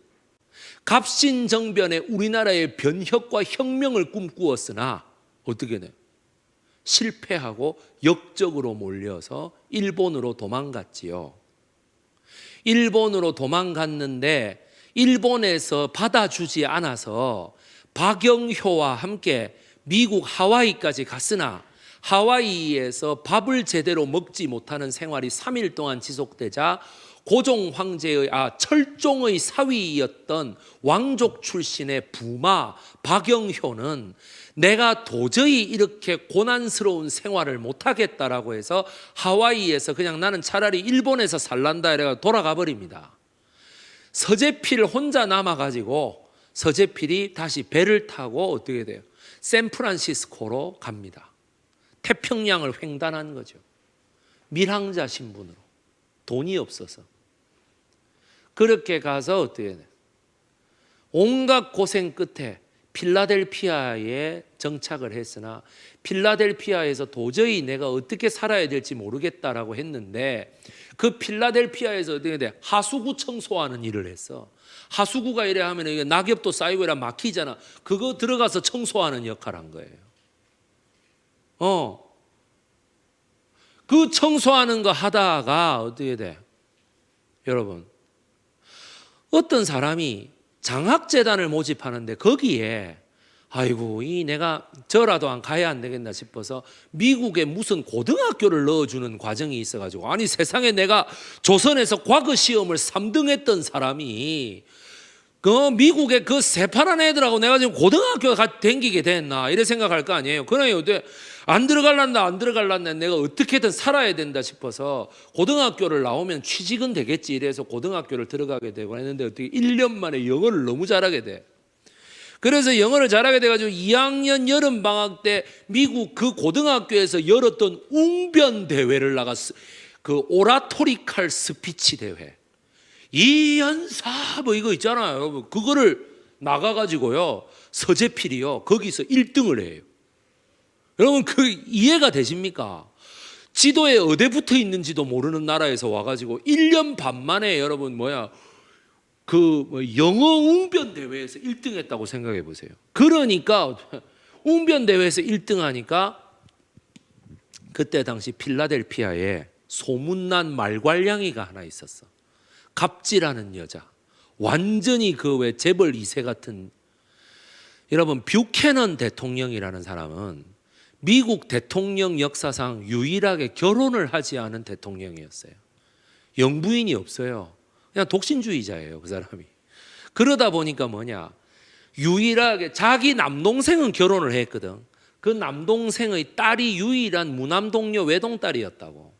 갑신정변에 우리나라의 변혁과 혁명을 꿈꾸었으나 어떻게 돼요? 실패하고 역적으로 몰려서 일본으로 도망갔지요. 일본으로 도망갔는데 일본에서 받아주지 않아서 박영효와 함께 미국 하와이까지 갔으나 하와이에서 밥을 제대로 먹지 못하는 생활이 3일 동안 지속되자 고종 황제의 철종의 사위였던 왕족 출신의 부마 박영효는 내가 도저히 이렇게 고난스러운 생활을 못하겠다라고 해서 하와이에서 그냥 나는 차라리 일본에서 살란다 이래가 돌아가 버립니다. 서재필 혼자 남아가지고 서재필이 다시 배를 타고 어떻게 돼요? 샌프란시스코로 갑니다. 태평양을 횡단한 거죠. 밀항자 신분으로. 돈이 없어서. 그렇게 가서 어떻게 돼요? 온갖 고생 끝에 필라델피아에 정착을 했으나 필라델피아에서 도저히 내가 어떻게 살아야 될지 모르겠다라고 했는데 그 필라델피아에서 어떻게 돼? 하수구 청소하는 일을 했어. 하수구가 이래 하면 낙엽도 쌓이고 이래 막히잖아. 그거 들어가서 청소하는 역할을 한 거예요. 그 청소하는 거 하다가 어떻게 돼? 여러분, 어떤 사람이 장학재단을 모집하는데 거기에 아이고 내가 저라도 안 가야 안 되겠나 싶어서 미국에 무슨 고등학교를 넣어주는 과정이 있어가지고 아니 세상에 내가 조선에서 과거 시험을 3등 했던 사람이 그 미국의 그 새파란 애들하고 내가 지금 고등학교 댕기게 됐나 이래 생각할 거 아니에요. 그래요. 안 들어갈란다 내가 어떻게든 살아야 된다 싶어서 고등학교를 나오면 취직은 되겠지 이래서 고등학교를 들어가게 되고 했는데 어떻게 1년 만에 영어를 너무 잘하게 돼. 그래서 영어를 잘하게 돼가지고 2학년 여름방학 때 미국 그 고등학교에서 열었던 웅변 대회를 나갔어. 그 오라토리칼 스피치 대회. 이연사 뭐 이거 있잖아요. 여러분 그거를 나가가지고요. 서재필이요. 거기서 1등을 해요. 여러분 그 이해가 되십니까? 지도에 어디 붙어 있는지도 모르는 나라에서 와가지고 1년 반 만에 여러분 영어 웅변 대회에서 1등 했다고 생각해 보세요. 그러니까 웅변 대회에서 1등 하니까 그때 당시 필라델피아에 소문난 말괄량이가 하나 있었어. 갑지라는 여자. 완전히 그 왜 재벌 2세 같은 여러분, 뷰캐넌 대통령이라는 사람은 미국 대통령 역사상 유일하게 결혼을 하지 않은 대통령이었어요. 영부인이 없어요. 그냥 독신주의자예요, 그 사람이. 그러다 보니까 뭐냐, 유일하게 자기 남동생은 결혼을 했거든. 그 남동생의 딸이 유일한 무남동녀 외동딸이었다고.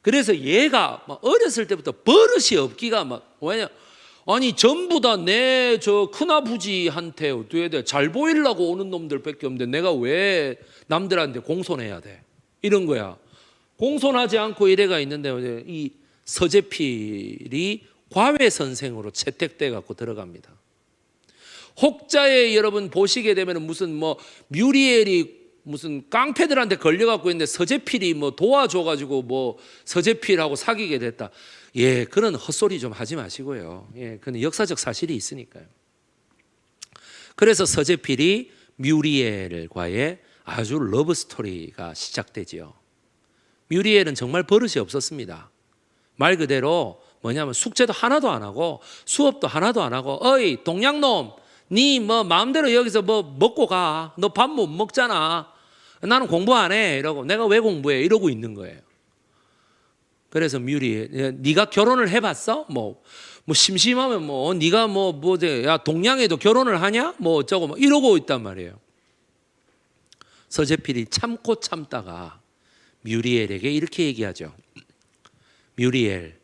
그래서 얘가 막 어렸을 때부터 버릇이 없기가 막 왜냐, 아니 전부 다 내 저 큰아버지한테 어떻게 돼, 잘 보이려고 오는 놈들밖에 없는데 내가 왜 남들한테 공손해야 돼, 이런 거야. 공손하지 않고 이래가 있는데 이 서재필이 과외 선생으로 채택돼 갖고 들어갑니다. 혹자에 여러분 보시게 되면 무슨 뭐 뮤리엘이 무슨 깡패들한테 걸려갖고 있는데 서재필이 뭐 도와줘가지고 뭐 서재필하고 사귀게 됐다. 예, 그런 헛소리 좀 하지 마시고요. 예, 그건 역사적 사실이 있으니까요. 그래서 서재필이 뮤리엘과의 아주 러브 스토리가 시작되지요. 뮤리엘은 정말 버릇이 없었습니다. 말 그대로 뭐냐면 숙제도 하나도 안 하고 수업도 하나도 안 하고, 어이 동양놈, 니 뭐 마음대로 여기서 뭐 먹고 가. 너 밥 못 먹잖아. 나는 공부 안 해. 이러고, 내가 왜 공부해? 이러고 있는 거예요. 그래서 뮤리엘, 네가 결혼을 해봤어? 뭐 심심하면 뭐 네가 야 동양에도 결혼을 하냐? 뭐 어쩌고 뭐 이러고 있단 말이에요. 서재필이 참고 참다가 뮤리엘에게 이렇게 얘기하죠. 뮤리엘,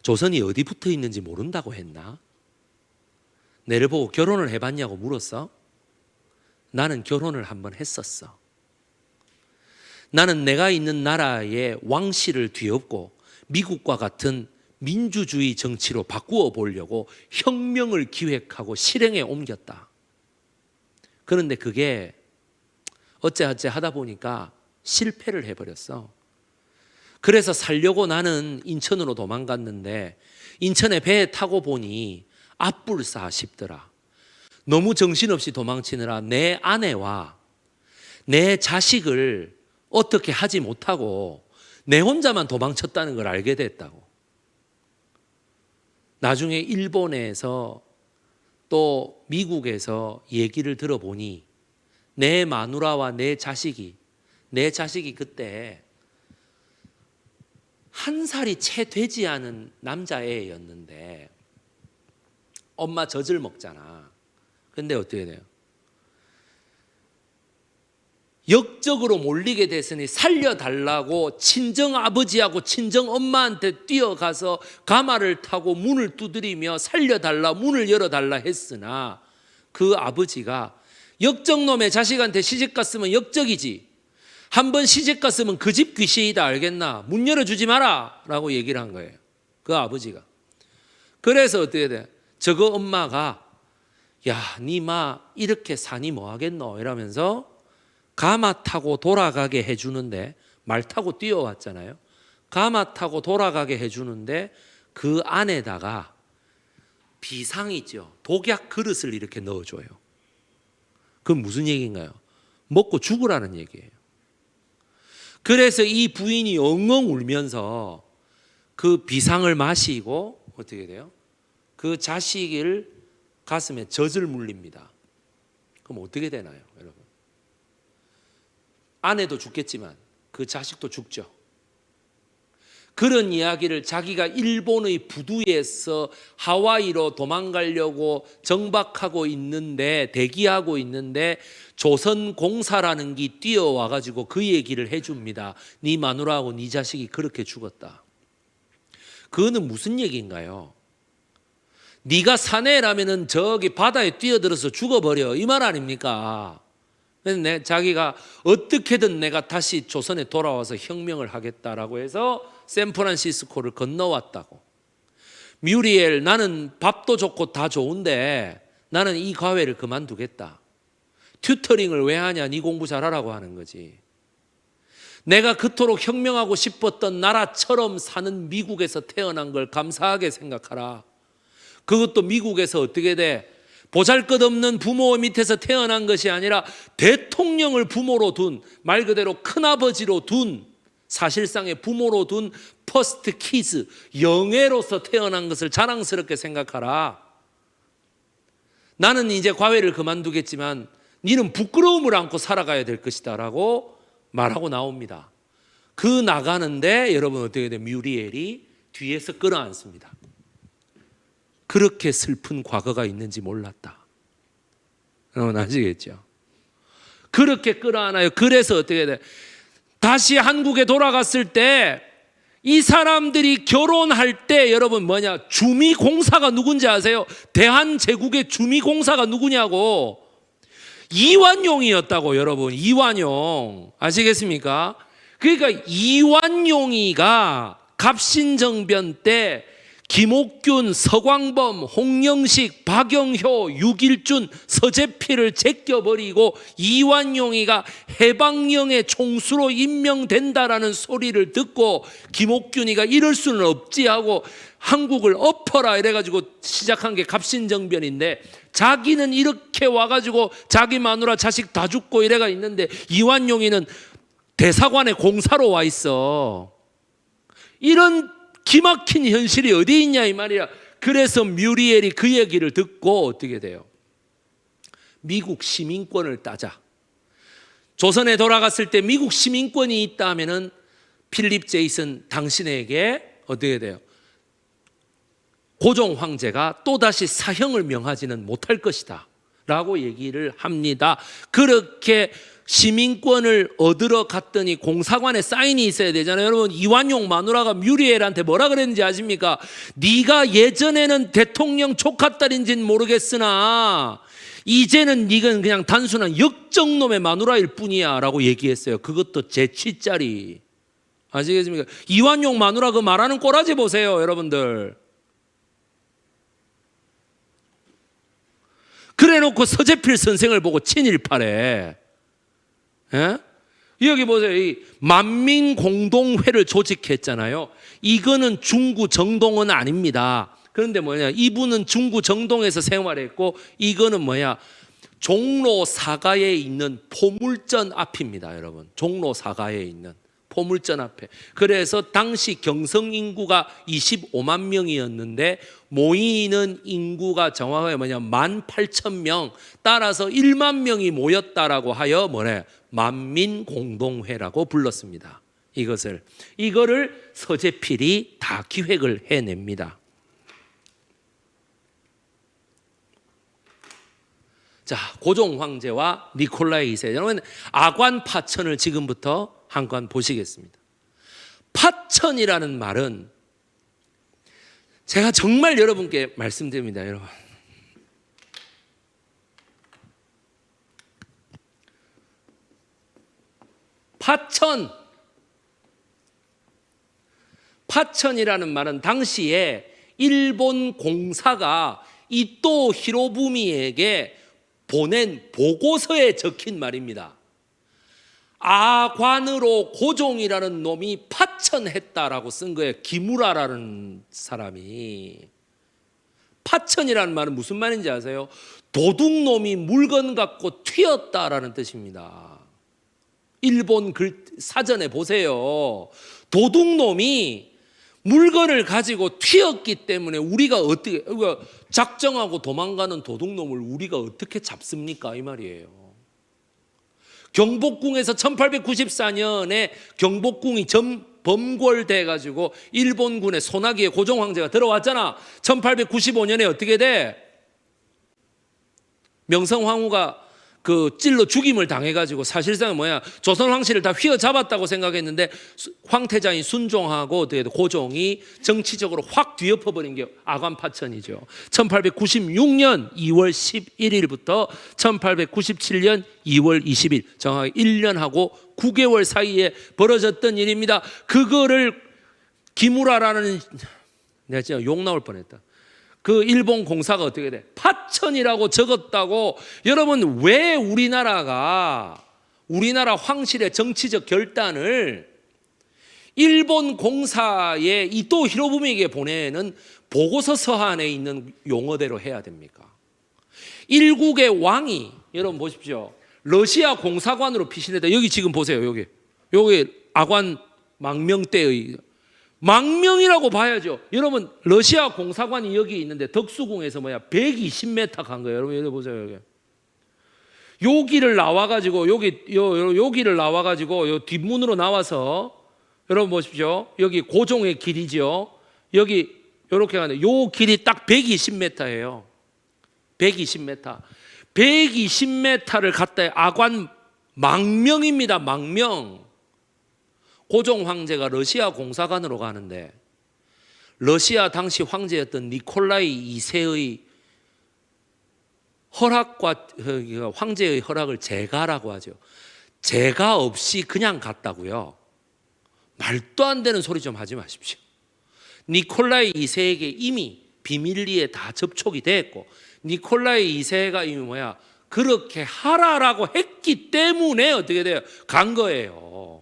조선이 어디 붙어 있는지 모른다고 했나? 내를 보고 결혼을 해봤냐고 물었어? 나는 결혼을 한번 했었어. 나는 내가 있는 나라의 왕실을 뒤엎고 미국과 같은 민주주의 정치로 바꾸어 보려고 혁명을 기획하고 실행에 옮겼다. 그런데 그게 어째어째 하다 보니까 실패를 해버렸어. 그래서 살려고 나는 인천으로 도망갔는데 인천에 배에 타고 보니 앞불사 싶더라. 너무 정신없이 도망치느라 내 아내와 내 자식을 어떻게 하지 못하고 내 혼자만 도망쳤다는 걸 알게 됐다고. 나중에 일본에서 또 미국에서 얘기를 들어보니 내 마누라와 내 자식이 그때 1살이 채 되지 않은 남자애였는데 엄마 젖을 먹잖아. 근데 어떻게 돼요? 역적으로 몰리게 됐으니 살려달라고 친정아버지하고 친정엄마한테 뛰어가서 가마를 타고 문을 두드리며 살려달라, 문을 열어달라 했으나 그 아버지가 역적놈의 자식한테 시집갔으면 역적이지, 한번 시집갔으면 그 집 귀신이다, 알겠나? 문 열어주지 마라 라고 얘기를 한 거예요, 그 아버지가. 그래서 어떻게 돼? 저거 엄마가 야, 니마 이렇게 사니 뭐 하겠노? 이러면서 가마 타고 돌아가게 해주는데, 말 타고 뛰어왔잖아요. 가마 타고 돌아가게 해주는데 그 안에다가 비상 있죠, 독약 그릇을 이렇게 넣어줘요. 그건 무슨 얘기인가요? 먹고 죽으라는 얘기예요. 그래서 이 부인이 엉엉 울면서 그 비상을 마시고 어떻게 돼요? 그 자식을 가슴에 젖을 물립니다. 그럼 어떻게 되나요, 여러분? 아내도 죽겠지만 그 자식도 죽죠. 그런 이야기를 자기가 일본의 부두에서 하와이로 도망가려고 정박하고 있는데, 대기하고 있는데 조선공사라는 게 뛰어와가지고 그 얘기를 해줍니다. 네 마누라하고 네 자식이 그렇게 죽었다. 그거는 무슨 얘기인가요? 네가 사내라면은 저기 바다에 뛰어들어서 죽어버려, 이 말 아닙니까? 근데 자기가 어떻게든 내가 다시 조선에 돌아와서 혁명을 하겠다라고 해서 샌프란시스코를 건너왔다고. 뮤리엘, 나는 밥도 좋고 다 좋은데 나는 이 과외를 그만두겠다. 튜터링을 왜 하냐? 네 공부 잘하라고 하는 거지. 내가 그토록 혁명하고 싶었던 나라처럼 사는 미국에서 태어난 걸 감사하게 생각하라. 그것도 미국에서 어떻게 돼? 보잘것없는 부모 밑에서 태어난 것이 아니라 대통령을 부모로 둔, 말 그대로 큰아버지로 둔, 사실상의 부모로 둔 퍼스트 키즈, 영예로서 태어난 것을 자랑스럽게 생각하라. 나는 이제 과회를 그만두겠지만 너는 부끄러움을 안고 살아가야 될 것이다 라고 말하고 나옵니다. 그 나가는데 여러분 어떻게 돼요? 뮤리엘이 뒤에서 끌어안습니다. 그렇게 슬픈 과거가 있는지 몰랐다. 여러분 아시겠죠? 그렇게 끌어안아요. 그래서 어떻게 돼? 다시 한국에 돌아갔을 때 이 사람들이 결혼할 때 여러분 뭐냐? 주미공사가 누군지 아세요? 대한제국의 주미공사가 누구냐고. 이완용이었다고 여러분. 이완용 아시겠습니까? 그러니까 이완용이가 갑신정변 때 김옥균, 서광범, 홍영식, 박영효, 육일준, 서재필을 제껴버리고 이완용이가 해방령의 총수로 임명된다라는 소리를 듣고 김옥균이가 이럴 수는 없지 하고 한국을 엎어라 이래가지고 시작한 게 갑신정변인데 자기는 이렇게 와가지고 자기 마누라 자식 다 죽고 이래가 있는데 이완용이는 대사관에 공사로 와 있어. 이런 기막힌 현실이 어디 있냐 이 말이야. 그래서 뮤리엘이 그 얘기를 듣고 어떻게 돼요? 미국 시민권을 따자. 조선에 돌아갔을 때 미국 시민권이 있다 하면은 필립 제이슨 당신에게 어떻게 돼요? 고종 황제가 또다시 사형을 명하지는 못할 것이다 라고 얘기를 합니다. 그렇게 시민권을 얻으러 갔더니 공사관에 사인이 있어야 되잖아요. 여러분 이완용 마누라가 뮤리엘한테 뭐라 그랬는지 아십니까? 네가 예전에는 대통령 조카딸인지는 모르겠으나 이제는 네가 그냥 단순한 역정놈의 마누라일 뿐이야 라고 얘기했어요. 그것도 제취짜리. 아시겠습니까? 이완용 마누라 그 말하는 꼬라지 보세요 여러분들. 그래놓고 서재필 선생을 보고 친일파래. 예? 여기 보세요. 이 만민공동회를 조직했잖아요. 이거는 중구 정동은 아닙니다. 그런데 뭐냐? 이분은 중구 정동에서 생활했고 이거는 뭐야? 종로 사가에 있는 포물전 앞입니다, 여러분. 종로 사가에 있는 포물전 앞에. 그래서 당시 경성 인구가 25만 명이었는데 모이는 인구가 정확하게 뭐냐? 18,000명. 따라서 1만 명이 모였다라고 하여 뭐래? 만민공동회라고 불렀습니다. 이거를 서재필이 다 기획을 해냅니다. 자, 고종 황제와 니콜라이 2세. 여러분 아관 파천을 지금부터 한 건 보시겠습니다. 파천이라는 말은 제가 정말 여러분께 말씀드립니다, 여러분. 파천이라는 말은 당시에 일본 공사가 이토 히로부미에게 보낸 보고서에 적힌 말입니다. 아관으로 고종이라는 놈이 파천했다라고 쓴 거예요. 기무라라는 사람이. 파천이라는 말은 무슨 말인지 아세요? 도둑놈이 물건 갖고 튀었다라는 뜻입니다. 일본 사전에 보세요. 도둑놈이 물건을 가지고 튀었기 때문에 우리가 어떻게 작정하고 도망가는 도둑놈을 우리가 어떻게 잡습니까? 이 말이에요. 경복궁에서 1894년에 경복궁이 범궐돼 가지고 일본군의 소나기에 고종 황제가 들어왔잖아. 1895년에 어떻게 돼? 명성황후가 그 찔러 죽임을 당해가지고 사실상 뭐야? 조선 황실을 다 휘어잡았다고 생각했는데 황태자인 순종하고 고종이 정치적으로 확 뒤엎어버린 게 아관파천이죠. 1896년 2월 11일부터 1897년 2월 20일 정확히 1년하고 9개월 사이에 벌어졌던 일입니다. 그거를 기무라라는 내가 진짜 욕 나올 뻔했다. 그 일본 공사가 어떻게 돼? 파천이라고 적었다고. 여러분 왜 우리나라 황실의 정치적 결단을 일본 공사의 이토 히로부미에게 보내는 보고서 서한에 있는 용어대로 해야 됩니까? 일국의 왕이 여러분 보십시오. 러시아 공사관으로 피신했다. 여기 지금 보세요. 여기 아관 망명 때의 망명이라고 봐야죠. 여러분 러시아 공사관이 여기 있는데 덕수궁에서 120m 간 거예요. 여러분 여기 보세요. 여기. 요 길을 나와가지고 요 길을 나와가지고 요 뒷문으로 나와서 여러분 보십시오. 여기 고종의 길이죠. 여기 요렇게 가는데 요 길이 딱 120m예요. 120m. 120m를 갔다 아관 망명입니다. 망명. 고종 황제가 러시아 공사관으로 가는데 러시아 당시 황제였던 니콜라이 2세의 허락과 황제의 허락을 제가라고 하죠. 제가 없이 그냥 갔다고요. 말도 안 되는 소리 좀 하지 마십시오. 니콜라이 2세에게 이미 비밀리에 다 접촉이 됐고 니콜라이 2세가 이미 그렇게 하라라고 했기 때문에 어떻게 돼요? 간 거예요.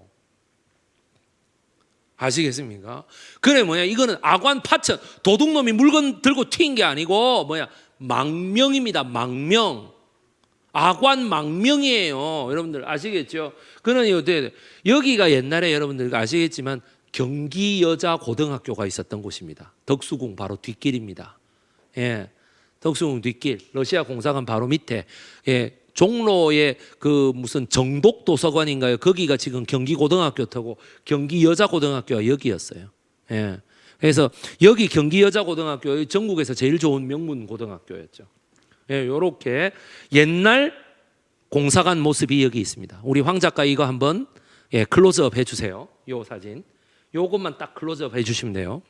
아시겠습니까? 그래 이거는 아관 파천 도둑놈이 물건 들고 튄 게 아니고 망명입니다. 망명. 아관 망명이에요. 여러분들 아시겠죠? 그러니 어떻게 돼요? 여기가 옛날에 여러분들 아시겠지만 경기 여자 고등학교가 있었던 곳입니다. 덕수궁 바로 뒷길입니다. 예. 덕수궁 뒷길, 러시아 공사관 바로 밑에, 예, 종로의 그 무슨 정독 도서관인가요? 거기가 지금 경기 고등학교 터고 경기 여자 고등학교가 여기였어요. 예. 그래서 여기 경기 여자 고등학교 전국에서 제일 좋은 명문 고등학교였죠. 예, 요렇게 옛날 공사관 모습이 여기 있습니다. 우리 황 작가 이거 한번 클로즈업 해주세요. 요 사진, 요것만 딱 클로즈업 해주시면 돼요.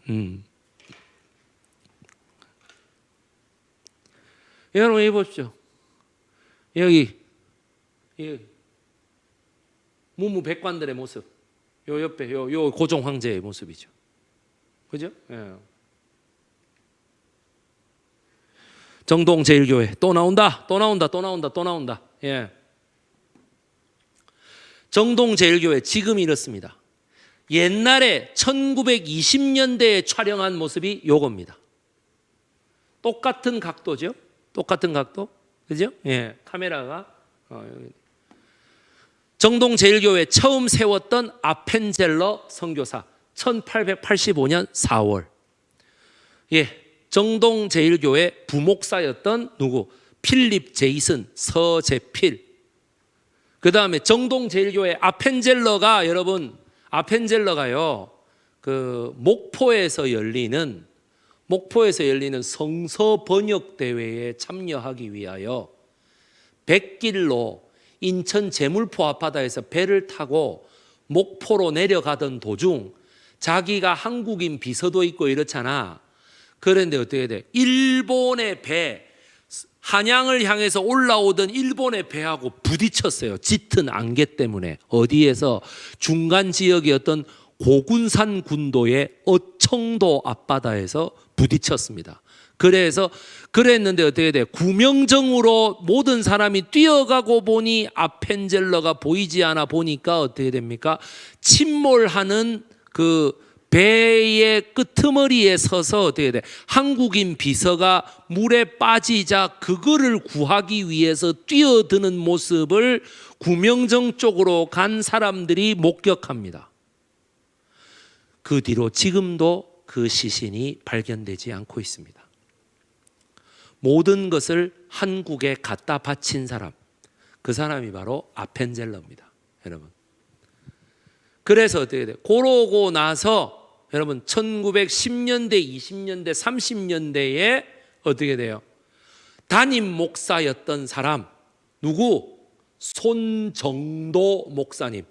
여러분 보십시오. 여기 무무백관들의 모습, 요 옆에 요 고종 황제의 모습이죠. 그죠? 예. 정동 제일교회 또 나온다. 예. 정동 제일교회 지금 이렇습니다. 옛날에 1920년대에 촬영한 모습이 요겁니다. 똑같은 각도죠. 똑같은 각도, 그죠? 예, 카메라가 정동 제일교회 처음 세웠던 아펜젤러 선교사 1885년 4월. 예, 정동 제일교회 부목사였던 누구? 필립 제이슨 서재필. 그 다음에 정동 제일교회 아펜젤러가 여러분 아펜젤러가요 그 목포에서 열리는 성서 번역 대회에 참여하기 위하여 백길로 인천 제물포 앞바다에서 배를 타고 목포로 내려가던 도중 자기가 한국인 비서도 있고 이렇잖아. 그런데 어떻게 돼? 일본의 배, 한양을 향해서 올라오던 일본의 배하고 부딪혔어요. 짙은 안개 때문에. 어디에서? 중간 지역이었던 고군산 군도의 어청도 앞바다에서 부딪혔습니다. 그랬는데 어떻게 돼? 구명정으로 모든 사람이 뛰어가고 보니 아펜젤러가 보이지 않아 보니까 어떻게 됩니까? 침몰하는 그 배의 끄트머리에 서서 어떻게 돼? 한국인 비서가 물에 빠지자 그거를 구하기 위해서 뛰어드는 모습을 구명정 쪽으로 간 사람들이 목격합니다. 그 뒤로 지금도 그 시신이 발견되지 않고 있습니다. 모든 것을 한국에 갖다 바친 사람, 그 사람이 바로 아펜젤러입니다. 여러분. 그래서 어떻게 돼요? 그러고 나서 여러분 1910년대, 20년대, 30년대에 어떻게 돼요? 담임 목사였던 사람 누구? 손정도 목사님.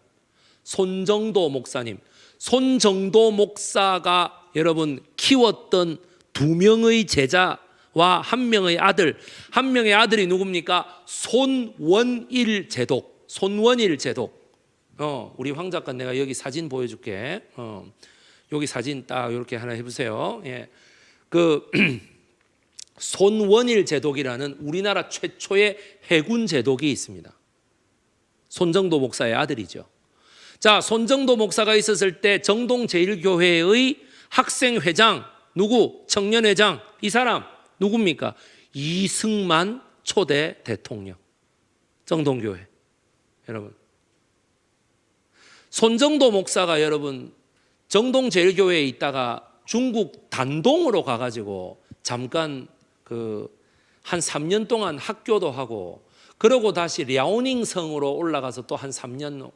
손정도 목사가 여러분 키웠던 2명의 제자와 1명의 아들, 1명의 아들이 누굽니까? 손원일 제독. 우리 황 작가 내가 여기 사진 보여줄게. 여기 사진 딱 이렇게 하나 해보세요. 예. 그 손원일 제독이라는 우리나라 최초의 해군 제독이 있습니다. 손정도 목사의 아들이죠. 자, 손정도 목사가 있었을 때 정동 제일교회의 학생회장 누구? 청년회장 이 사람 누굽니까? 이승만 초대 대통령. 정동교회. 여러분. 손정도 목사가 여러분 정동제일교회에 있다가 중국 단동으로 가가지고 잠깐 한 3년 동안 학교도 하고, 그러고 다시 랴오닝성으로 올라가서 또 한 3년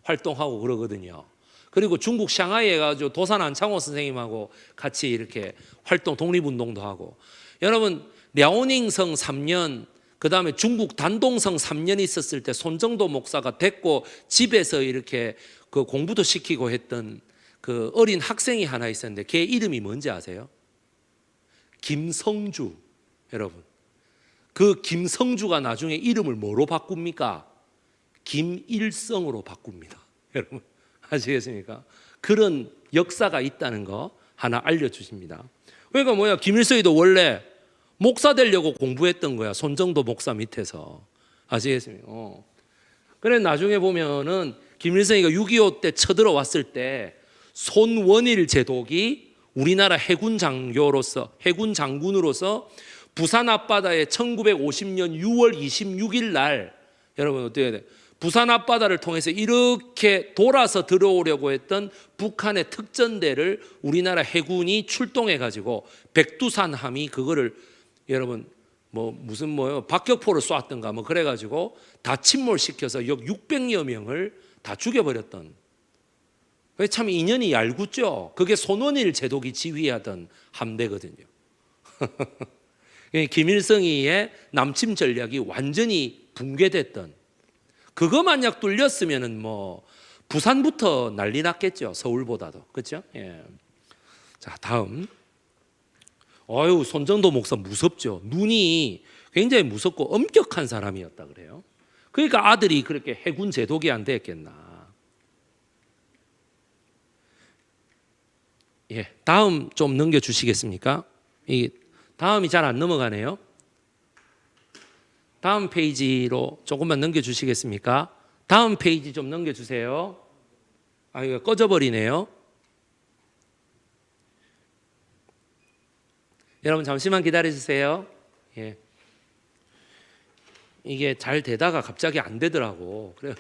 활동하고 그러거든요. 그리고 중국 샹하이에 가지고 도산 안창호 선생님하고 같이 이렇게 독립운동도 하고. 여러분, 랴오닝성 3년, 그 다음에 중국 단동성 3년 있었을 때 손정도 목사가 됐고 집에서 이렇게 그 공부도 시키고 했던 그 어린 학생이 하나 있었는데 걔 이름이 뭔지 아세요? 김성주. 여러분, 그 김성주가 나중에 이름을 뭐로 바꿉니까? 김일성으로 바꿉니다. 여러분 아시겠습니까? 그런 역사가 있다는 거 하나 알려주십니다. 그러니까 뭐야, 김일성이도 원래 목사 되려고 공부했던 거야. 손정도 목사 밑에서. 아시겠습니까? 그래 나중에 보면은 김일성이가 6.25 때 쳐들어왔을 때 손원일 제독이 우리나라 해군 장군으로서 부산 앞바다에 1950년 6월 26일 날, 여러분 어떻게 해야 돼? 부산 앞바다를 통해서 이렇게 돌아서 들어오려고 했던 북한의 특전대를 우리나라 해군이 출동해 가지고 백두산함이 그거를 여러분 박격포를 쏘았던가 그래 가지고 다 침몰시켜서 역 600여 명을 다 죽여버렸던. 참 인연이 얄궂죠. 그게 손원일 제독이 지휘하던 함대거든요. 김일성이의 남침 전략이 완전히 붕괴됐던. 그거 만약 뚫렸으면은 부산부터 난리 났겠죠. 서울보다도. 그렇죠? 예. 자, 다음. 손정도 목사 무섭죠. 눈이 굉장히 무섭고 엄격한 사람이었다 그래요. 그러니까 아들이 그렇게 해군 제독이 안 됐겠나. 예, 다음 좀 넘겨주시겠습니까? 다음이 잘 안 넘어가네요. 다음 페이지로 조금만 넘겨주시겠습니까? 다음 페이지 좀 넘겨주세요. 이거 꺼져버리네요. 여러분 잠시만 기다려주세요. 예. 이게 잘 되다가 갑자기 안 되더라고. 그래요.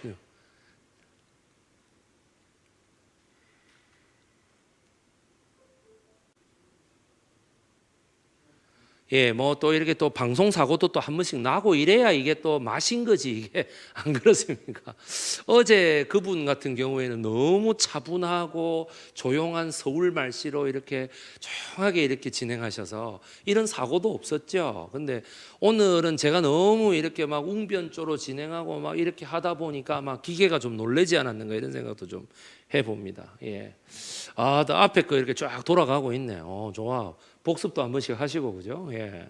예, 또 이렇게 또 방송 사고도 또 한 번씩 나고 이래야 이게 또 맛인 거지, 이게. 안 그렇습니까? 어제 그분 같은 경우에는 너무 차분하고 조용한 서울 말씨로 이렇게 조용하게 이렇게 진행하셔서 이런 사고도 없었죠. 근데 오늘은 제가 너무 이렇게 막 웅변조로 진행하고 막 이렇게 하다 보니까 막 기계가 좀 놀라지 않았는가 이런 생각도 좀 해봅니다. 예. 앞에 거 이렇게 쫙 돌아가고 있네. 좋아. 복습도 한 번씩 하시고, 그죠? 예.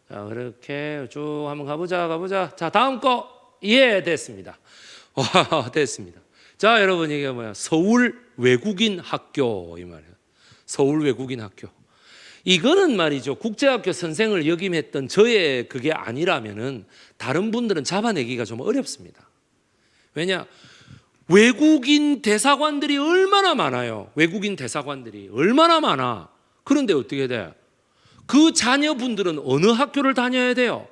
자, 그렇게 쭉 한번 가보자. 자, 다음 거. 예, 됐습니다. 와, 됐습니다. 자, 여러분, 이게 뭐야? 서울 외국인 학교, 이 말이에요. 서울 외국인 학교. 이거는 말이죠. 국제학교 선생을 역임했던 저의 그게 아니라면은 다른 분들은 잡아내기가 좀 어렵습니다. 왜냐? 외국인 대사관들이 얼마나 많아요. 외국인 대사관들이 얼마나 많아. 그런데 어떻게 돼? 그 자녀분들은 어느 학교를 다녀야 돼요?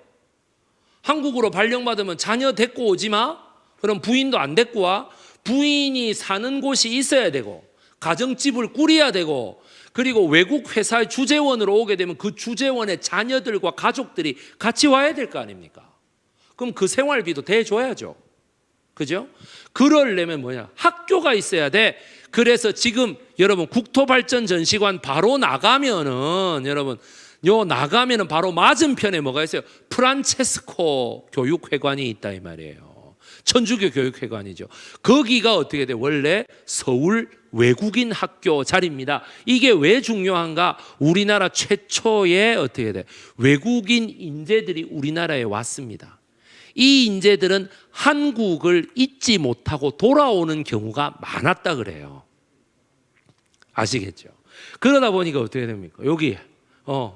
한국으로 발령받으면 자녀 데리고 오지 마? 그럼 부인도 안 데리고 와? 부인이 사는 곳이 있어야 되고 가정집을 꾸려야 되고, 그리고 외국 회사의 주재원으로 오게 되면 그 주재원의 자녀들과 가족들이 같이 와야 될 거 아닙니까? 그럼 그 생활비도 대줘야죠. 그죠? 그러려면 뭐냐? 학교가 있어야 돼. 그래서 지금 여러분 국토발전전시관 바로 나가면은 여러분 나가면은 바로 맞은편에 뭐가 있어요? 프란체스코 교육회관이 있다 이 말이에요. 천주교 교육회관이죠. 거기가 어떻게 돼? 원래 서울 외국인 학교 자리입니다. 이게 왜 중요한가? 우리나라 최초의 어떻게 돼? 외국인 인재들이 우리나라에 왔습니다. 이 인재들은 한국을 잊지 못하고 돌아오는 경우가 많았다 그래요. 아시겠죠? 그러다 보니까 어떻게 됩니까? 여기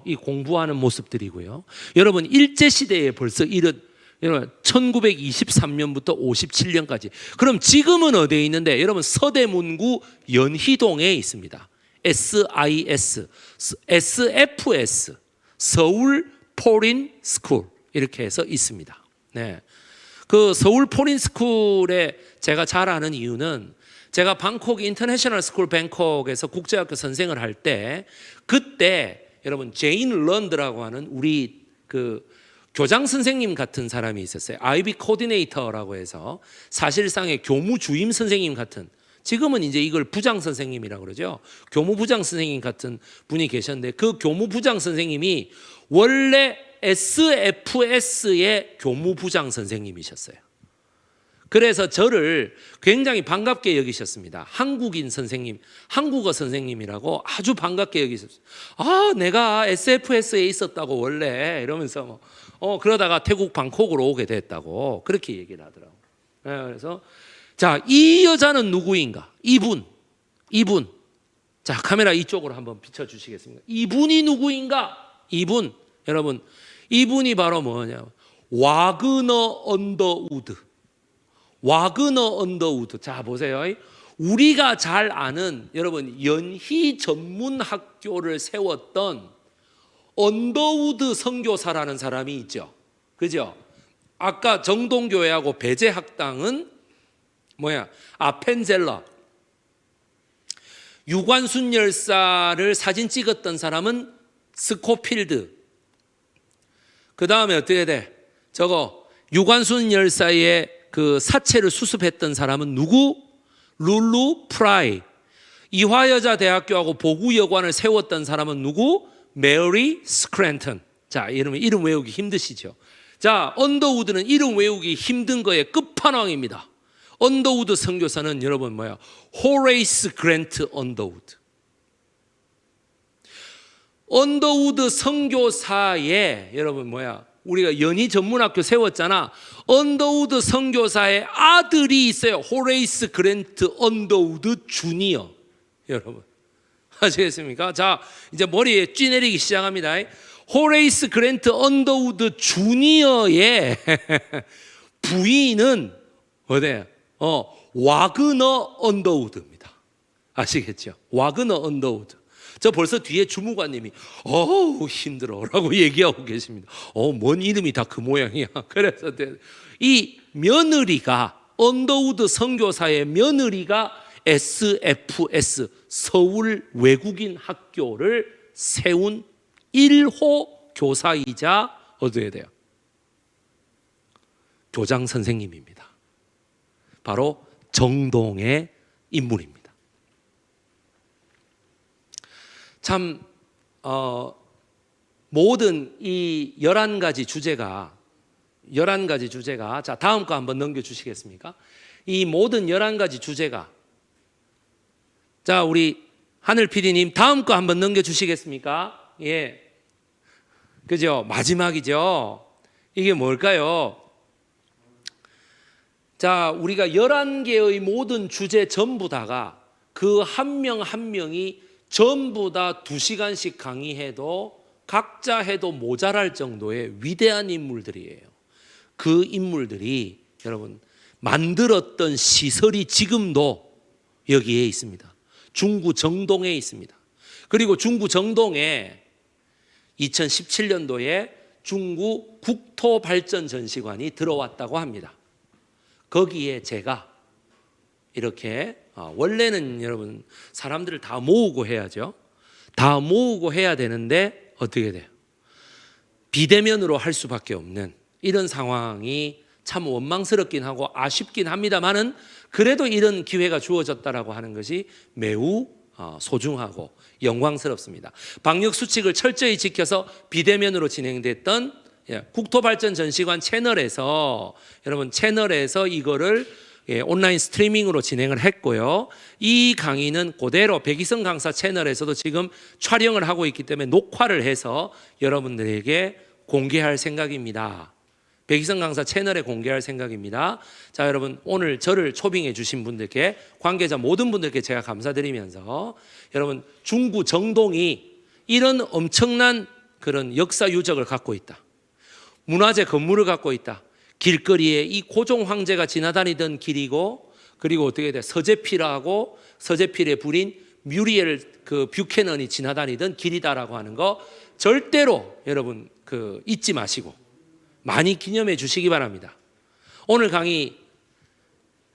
이 공부하는 모습들이고요. 여러분 일제시대에 벌써 여러분 1923년부터 57년까지. 그럼 지금은 어디에 있는데? 여러분 서대문구 연희동에 있습니다. SFS 서울 포린 스쿨 이렇게 해서 있습니다. 네. 그 서울 포린 스쿨에 제가 잘 아는 이유는 제가 방콕 인터내셔널 스쿨 뱅콕에서 국제학교 선생을 할 때 그때 여러분 제인 런드라고 하는 우리 그 교장 선생님 같은 사람이 있었어요. 아이비 코디네이터라고 해서 사실상의 교무 주임 선생님 같은, 지금은 이제 이걸 부장 선생님이라고 그러죠. 교무 부장 선생님 같은 분이 계셨는데 그 교무 부장 선생님이 원래 SFS의 교무 부장 선생님이셨어요. 그래서 저를 굉장히 반갑게 여기셨습니다. 한국인 선생님, 한국어 선생님이라고 아주 반갑게 여기셨어요. 아, 내가 SFS에 있었다고 원래 이러면서 그러다가 태국 방콕으로 오게 됐다고 그렇게 얘기를 하더라고요. 그래서 자, 이 여자는 누구인가? 이분. 자, 카메라 이쪽으로 한번 비춰주시겠습니까? 이분이 누구인가? 이분, 여러분, 이분이 바로 뭐냐? 와그너 언더우드. 와그너 언더우드. 자, 보세요. 우리가 잘 아는 여러분 연희 전문 학교를 세웠던 언더우드 선교사라는 사람이 있죠. 그죠? 아까 정동교회하고 배제학당은 뭐야? 아펜젤러. 유관순 열사를 사진 찍었던 사람은 스코필드. 그 다음에 어떻게 돼? 저거 유관순 열사의 그 사체를 수습했던 사람은 누구? 룰루 프라이. 이화여자 대학교하고 보구여관을 세웠던 사람은 누구? 메리 스크랜턴. 자, 이름 외우기 힘드시죠? 자, 언더우드는 이름 외우기 힘든 거의 끝판왕입니다. 언더우드 선교사는 여러분 뭐야? 호레이스 그랜트 언더우드. 언더우드 선교사의 여러분 뭐야? 우리가 연희 전문학교 세웠잖아. 언더우드 선교사의 아들이 있어요. 호레이스 그랜트 언더우드 주니어. 여러분 아시겠습니까? 자, 이제 머리에 쥐 내리기 시작합니다. 호레이스 그랜트 언더우드 주니어의 부인은 어디예요? 와그너 언더우드입니다. 아시겠죠? 와그너 언더우드. 저 벌써 뒤에 주무관님이 힘들어라고 얘기하고 계십니다. 뭔 이름이 다 그 모양이야. 그래서 이 며느리가 언더우드 선교사의 며느리가 SFS 서울 외국인 학교를 세운 1호 교사이자 어디에 돼요? 교장 선생님입니다. 바로 정동의 인물입니다. 참 모든 이 11가지 주제가 자, 다음 거 한번 넘겨주시겠습니까? 이 모든 11가지 주제가, 자, 우리 하늘 PD님 다음 거 한번 넘겨주시겠습니까? 예, 그죠? 마지막이죠. 이게 뭘까요? 자, 우리가 11개의 모든 주제 전부 다가 그 한 명 한 명이 전부 다 2시간씩 강의해도 각자 해도 모자랄 정도의 위대한 인물들이에요. 그 인물들이 여러분 만들었던 시설이 지금도 여기에 있습니다. 중구 정동에 있습니다. 그리고 중구 정동에 2017년도에 중구 국토발전전시관이 들어왔다고 합니다. 거기에 제가 이렇게 원래는 여러분 사람들을 다 모으고 해야죠. 다 모으고 해야 되는데 어떻게 돼요? 비대면으로 할 수밖에 없는 이런 상황이 참 원망스럽긴 하고 아쉽긴 합니다만은 그래도 이런 기회가 주어졌다라고 하는 것이 매우 소중하고 영광스럽습니다. 방역 수칙을 철저히 지켜서 비대면으로 진행됐던 국토발전전시관 채널에서 여러분 채널에서 이거를 온라인 스트리밍으로 진행을 했고요. 이 강의는 그대로 백이성 강사 채널에서도 지금 촬영을 하고 있기 때문에 녹화를 해서 여러분들에게 공개할 생각입니다. 백이성 강사 채널에 공개할 생각입니다. 자, 여러분 오늘 저를 초빙해 주신 분들께, 관계자 모든 분들께 제가 감사드리면서 여러분 중구 정동이 이런 엄청난 그런 역사 유적을 갖고 있다. 문화재 건물을 갖고 있다. 길거리에 이 고종 황제가 지나다니던 길이고, 그리고 어떻게 돼? 서재필하고 서재필의 부인 뮤리엘 그 뷰캐넌이 지나다니던 길이다라고 하는 거 절대로 여러분 잊지 마시고 많이 기념해 주시기 바랍니다. 오늘 강의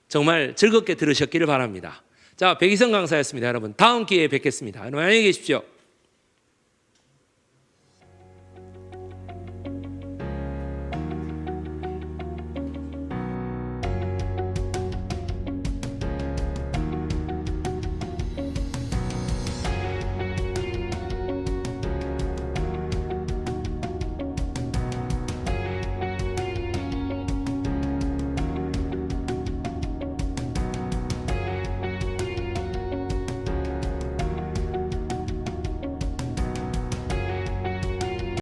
정말 즐겁게 들으셨기를 바랍니다. 자, 백이성 강사였습니다, 여러분. 다음 기회에 뵙겠습니다. 여러분 안녕히 계십시오.